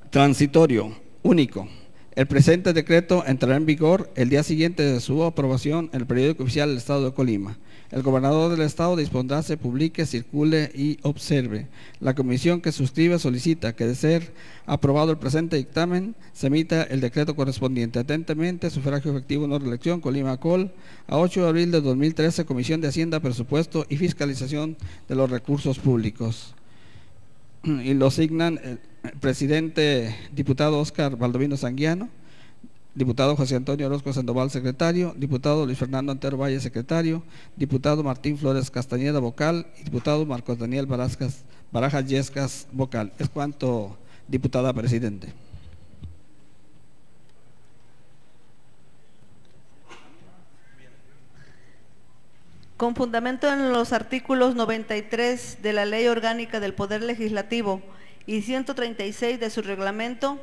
Transitorio, único. El presente decreto entrará en vigor el día siguiente de su aprobación en el periódico oficial del Estado de Colima. El gobernador del Estado dispondrá se publique, circule y observe. La comisión que suscribe solicita que, de ser aprobado el presente dictamen, se emita el decreto correspondiente. Atentamente, sufragio efectivo no reelección, Colima Col, a 8 de abril de 2013, Comisión de Hacienda, Presupuesto y Fiscalización de los Recursos Públicos. Y lo signan el presidente diputado Óscar Baldovino Sanguiano, diputado José Antonio Orozco Sandoval, secretario, diputado Luis Fernando Antero Valle, secretario, diputado Martín Flores Castañeda, vocal, y diputado Marcos Daniel Barajas Yescas, vocal. Es cuanto, diputada presidente. Con fundamento en los artículos 93 de la Ley Orgánica del Poder Legislativo y 136 de su reglamento,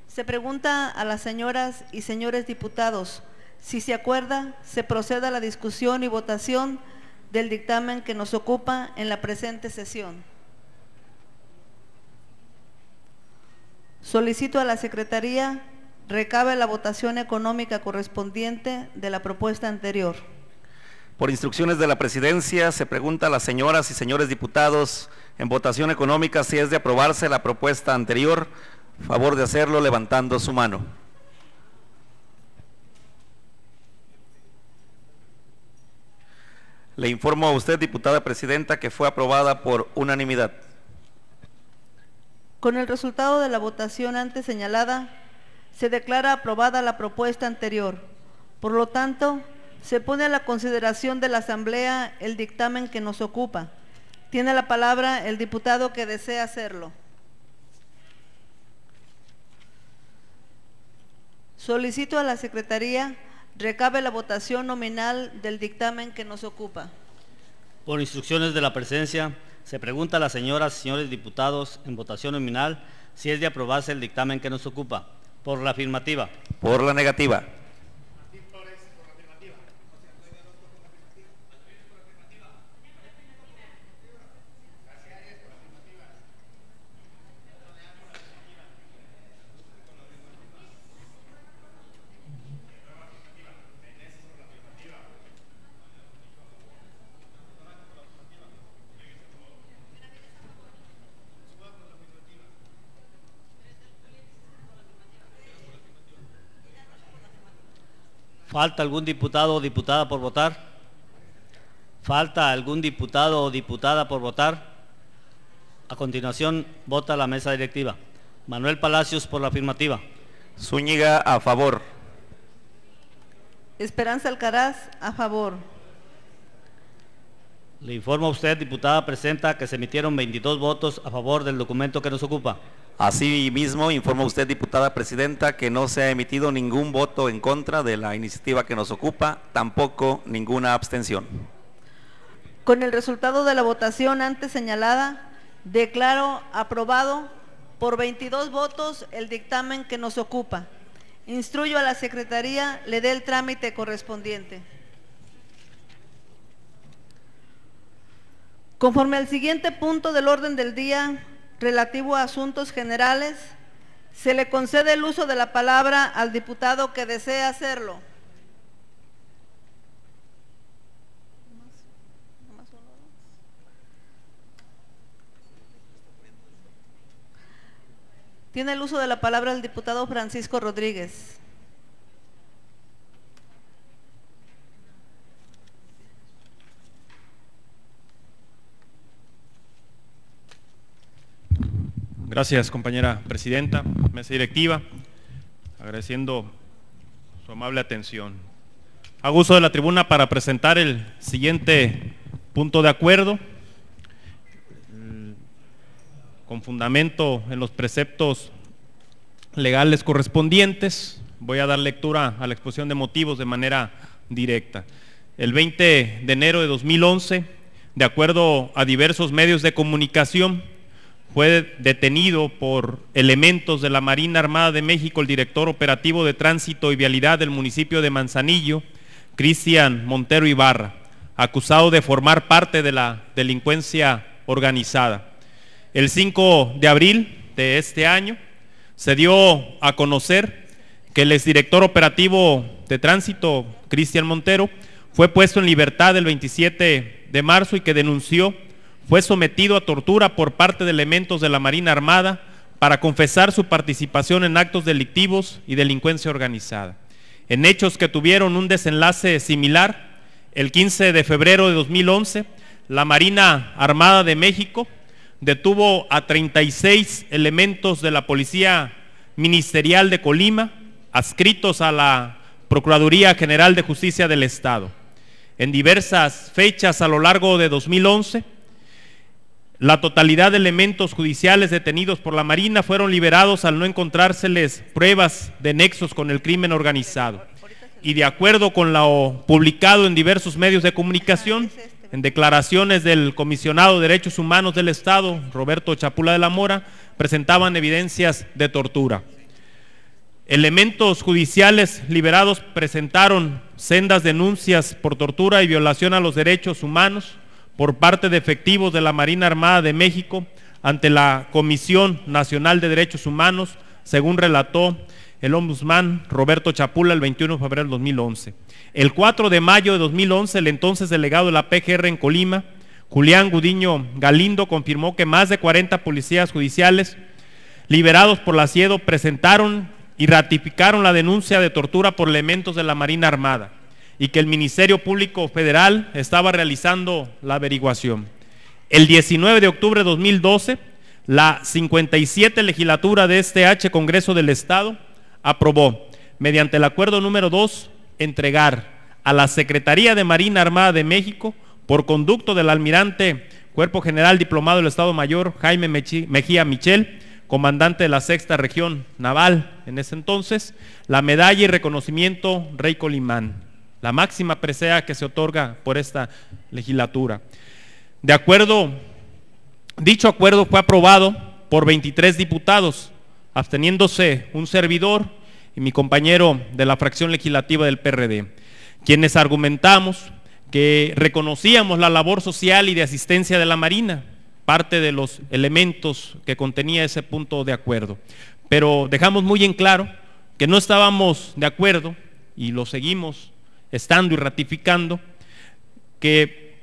se pregunta a las señoras y señores diputados si se acuerda, se proceda a la discusión y votación del dictamen que nos ocupa en la presente sesión. Solicito a la Secretaría recabe la votación económica correspondiente de la propuesta anterior. Por instrucciones de la Presidencia, se pregunta a las señoras y señores diputados en votación económica si es de aprobarse la propuesta anterior. Favor de hacerlo levantando su mano. Le informo a usted, diputada presidenta, que fue aprobada por unanimidad. Con el resultado de la votación antes señalada, se declara aprobada la propuesta anterior. Por lo tanto, se pone a la consideración de la Asamblea el dictamen que nos ocupa. Tiene la palabra el diputado que desea hacerlo. Solicito a la Secretaría recabe la votación nominal del dictamen que nos ocupa. Por instrucciones de la Presidencia, se pregunta a las señoras y señores diputados en votación nominal si es de aprobarse el dictamen que nos ocupa. Por la afirmativa. Por la negativa. ¿Falta algún diputado o diputada por votar? ¿Falta algún diputado o diputada por votar? A continuación, vota la mesa directiva. Manuel Palacios por la afirmativa. Zúñiga a favor. Esperanza Alcaraz a favor. Le informo a usted, diputada presidenta, que se emitieron 22 votos a favor del documento que nos ocupa. Asimismo, informa usted, diputada presidenta, que no se ha emitido ningún voto en contra de la iniciativa que nos ocupa, tampoco ninguna abstención. Con el resultado de la votación antes señalada, declaro aprobado por 22 votos el dictamen que nos ocupa. Instruyo a la Secretaría le dé el trámite correspondiente. Conforme al siguiente punto del orden del día relativo a asuntos generales, se le concede el uso de la palabra al diputado que desee hacerlo. Tiene el uso de la palabra el diputado Francisco Rodríguez. Gracias, compañera presidenta, mesa directiva, agradeciendo su amable atención. Hago uso de la tribuna para presentar el siguiente punto de acuerdo, con fundamento en los preceptos legales correspondientes. Voy a dar lectura a la exposición de motivos de manera directa. El 20 de enero de 2011, de acuerdo a diversos medios de comunicación, fue detenido por elementos de la Marina Armada de México el director operativo de Tránsito y Vialidad del municipio de Manzanillo, Cristian Montero Ibarra, acusado de formar parte de la delincuencia organizada. El 5 de abril de este año se dio a conocer que el exdirector operativo de Tránsito, Cristian Montero, fue puesto en libertad el 27 de marzo y que denunció fue sometido a tortura por parte de elementos de la Marina Armada para confesar su participación en actos delictivos y delincuencia organizada. En hechos que tuvieron un desenlace similar, el 15 de febrero de 2011, la Marina Armada de México detuvo a 36 elementos de la Policía Ministerial de Colima, adscritos a la Procuraduría General de Justicia del Estado. En diversas fechas a lo largo de 2011, la totalidad de elementos judiciales detenidos por la Marina fueron liberados al no encontrárseles pruebas de nexos con el crimen organizado. Y de acuerdo con lo publicado en diversos medios de comunicación, en declaraciones del comisionado de Derechos Humanos del Estado, Roberto Chapula de la Mora, presentaban evidencias de tortura. Elementos judiciales liberados presentaron sendas denuncias por tortura y violación a los derechos humanos por parte de efectivos de la Marina Armada de México ante la Comisión Nacional de Derechos Humanos, según relató el ombudsman Roberto Chapula el 21 de febrero del 2011. El 4 de mayo de 2011, el entonces delegado de la PGR en Colima, Julián Gudiño Galindo, confirmó que más de 40 policías judiciales liberados por la SIEDO presentaron y ratificaron la denuncia de tortura por elementos de la Marina Armada y que el Ministerio Público Federal estaba realizando la averiguación. El 19 de octubre de 2012, la 57 legislatura de este H Congreso del Estado aprobó, mediante el acuerdo número 2, entregar a la Secretaría de Marina Armada de México, por conducto del almirante Cuerpo General Diplomado del Estado Mayor Jaime Mejía Michel, comandante de la 6ª Región Naval en ese entonces, la medalla y reconocimiento Rey Colimán, la máxima presea que se otorga por esta legislatura. Dicho acuerdo fue aprobado por 23 diputados, absteniéndose un servidor y mi compañero de la fracción legislativa del PRD, quienes argumentamos que reconocíamos la labor social y de asistencia de la Marina, parte de los elementos que contenía ese punto de acuerdo, pero dejamos muy en claro que no estábamos de acuerdo, y lo seguimos estando y ratificando, que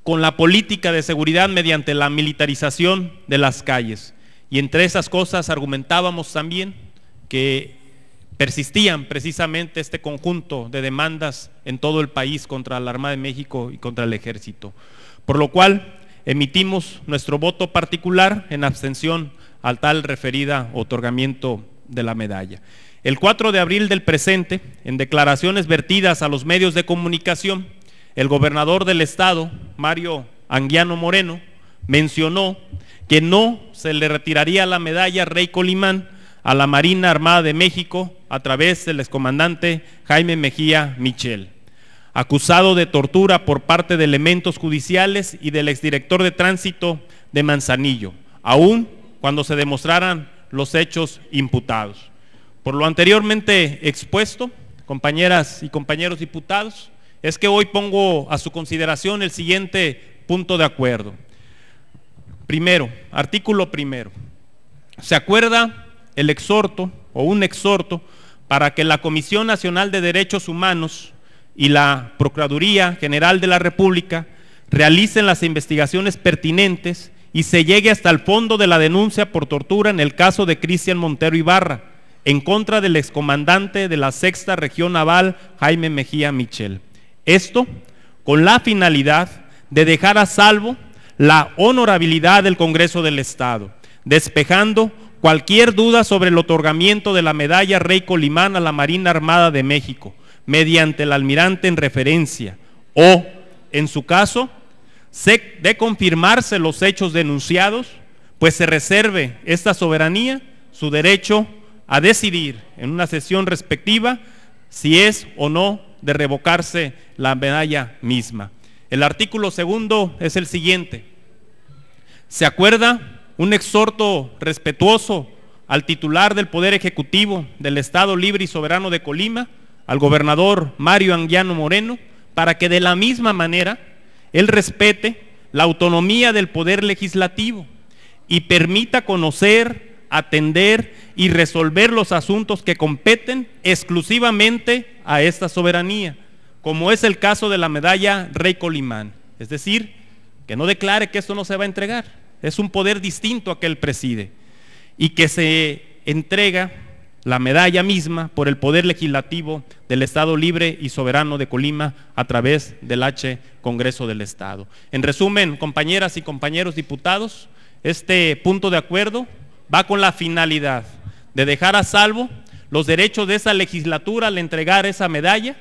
con la política de seguridad mediante la militarización de las calles, y entre esas cosas argumentábamos también que persistían precisamente este conjunto de demandas en todo el país contra la Armada de México y contra el Ejército, por lo cual emitimos nuestro voto particular en abstención al tal referida otorgamiento de la medalla. El 4 de abril del presente, en declaraciones vertidas a los medios de comunicación, el gobernador del estado, Mario Anguiano Moreno, mencionó que no se le retiraría la medalla Rey Colimán a la Marina Armada de México a través del excomandante Jaime Mejía Michel. acusado de tortura por parte de elementos judiciales y del exdirector de tránsito de Manzanillo, aun cuando se demostraran los hechos imputados. Por lo anteriormente expuesto, compañeras y compañeros diputados, es que hoy pongo a su consideración el siguiente punto de acuerdo. Primero, artículo primero. Se acuerda el exhorto o un exhorto para que la Comisión Nacional de Derechos Humanos y la Procuraduría General de la República realicen las investigaciones pertinentes y se llegue hasta el fondo de la denuncia por tortura en el caso de Cristian Montero Ibarra, en contra del excomandante de la Sexta Región Naval, Jaime Mejía Michel. Esto con la finalidad de dejar a salvo la honorabilidad del Congreso del Estado, despejando cualquier duda sobre el otorgamiento de la medalla Rey Colimán a la Marina Armada de México, mediante el almirante en referencia, o, en su caso, de confirmarse los hechos denunciados, pues se reserve esta soberanía su derecho a decidir en una sesión respectiva si es o no de revocarse la medalla misma. El artículo segundo es el siguiente. Se acuerda un exhorto respetuoso al titular del Poder Ejecutivo del Estado Libre y Soberano de Colima, al gobernador Mario Anguiano Moreno, para que de la misma manera él respete la autonomía del Poder Legislativo y permita conocer, atender y resolver los asuntos que competen exclusivamente a esta soberanía, como es el caso de la medalla Rey Colimán. Es decir, que no declare que esto no se va a entregar, es un poder distinto a que él preside, y que se entrega la medalla misma por el Poder Legislativo del Estado Libre y Soberano de Colima a través del H Congreso del Estado. En resumen, compañeras y compañeros diputados, este punto de acuerdo va con la finalidad de dejar a salvo los derechos de esa legislatura al entregar esa medalla,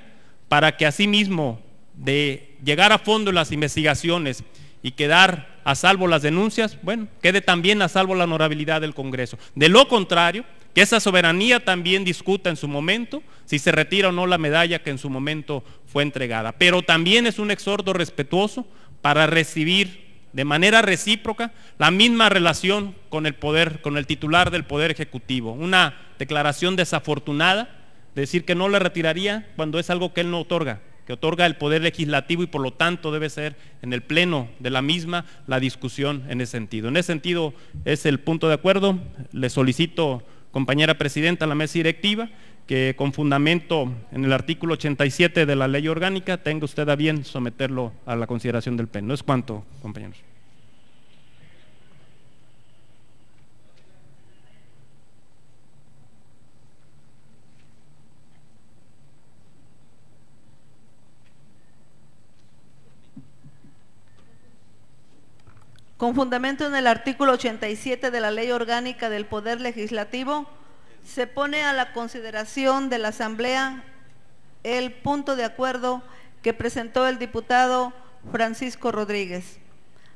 para que asimismo de llegar a fondo en las investigaciones y quedar a salvo las denuncias, bueno, quede también a salvo la honorabilidad del Congreso. De lo contrario, que esa soberanía también discuta en su momento si se retira o no la medalla que en su momento fue entregada. Pero también es un exhorto respetuoso para recibir de manera recíproca la misma relación con el poder, con el titular del Poder Ejecutivo. Una declaración desafortunada, decir que no le retiraría cuando es algo que él no otorga, que otorga el Poder Legislativo, y por lo tanto debe ser en el pleno de la misma la discusión en ese sentido. En ese sentido es el punto de acuerdo. Le solicito, compañera presidenta, a la mesa directiva, que con fundamento en el artículo 87 de la ley orgánica tenga usted a bien someterlo a la consideración del Pleno. Es cuanto, compañeros. Con fundamento en el artículo 87 de la Ley Orgánica del Poder Legislativo, se pone a la consideración de la Asamblea el punto de acuerdo que presentó el diputado Francisco Rodríguez,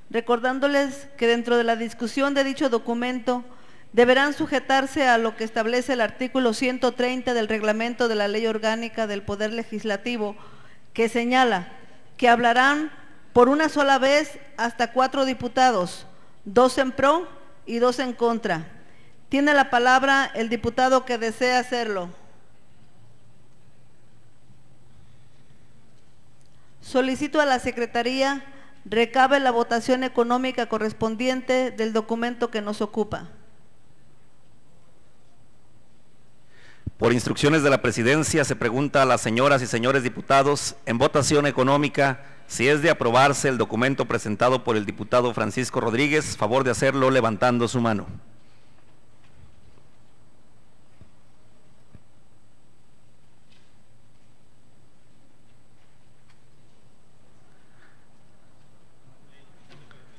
recordándoles que dentro de la discusión de dicho documento deberán sujetarse a lo que establece el artículo 130 del reglamento de la Ley Orgánica del Poder Legislativo, que señala que hablarán por una sola vez hasta 4 diputados, 2 en pro y 2 en contra. Tiene la palabra el diputado que desea hacerlo. Solicito a la Secretaría recabe la votación económica correspondiente del documento que nos ocupa. Por instrucciones de la Presidencia se pregunta a las señoras y señores diputados en votación económica si es de aprobarse el documento presentado por el diputado Francisco Rodríguez. Favor de hacerlo levantando su mano.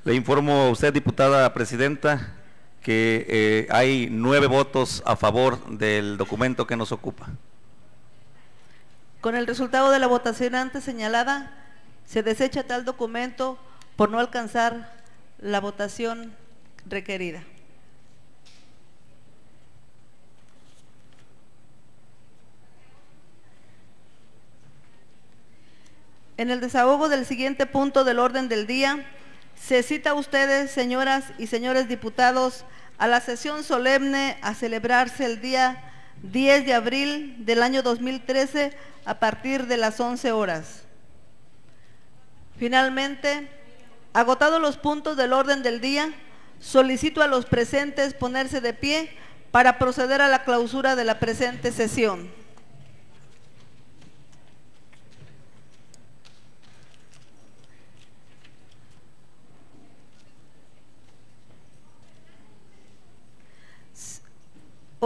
Le informo a usted, diputada presidenta, que hay 9 votos a favor del documento que nos ocupa. Con el resultado de la votación antes señalada, se desecha tal documento por no alcanzar la votación requerida. En el desahogo del siguiente punto del orden del día, se cita a ustedes, señoras y señores diputados, a la sesión solemne a celebrarse el día 10 de abril del año 2013 a partir de las 11 horas. Finalmente, agotados los puntos del orden del día, solicito a los presentes ponerse de pie para proceder a la clausura de la presente sesión.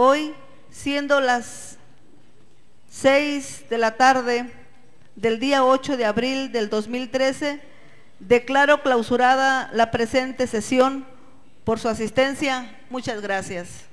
Hoy, siendo las 6 de la tarde del día 8 de abril del 2013, declaro clausurada la presente sesión. Por su asistencia, muchas gracias.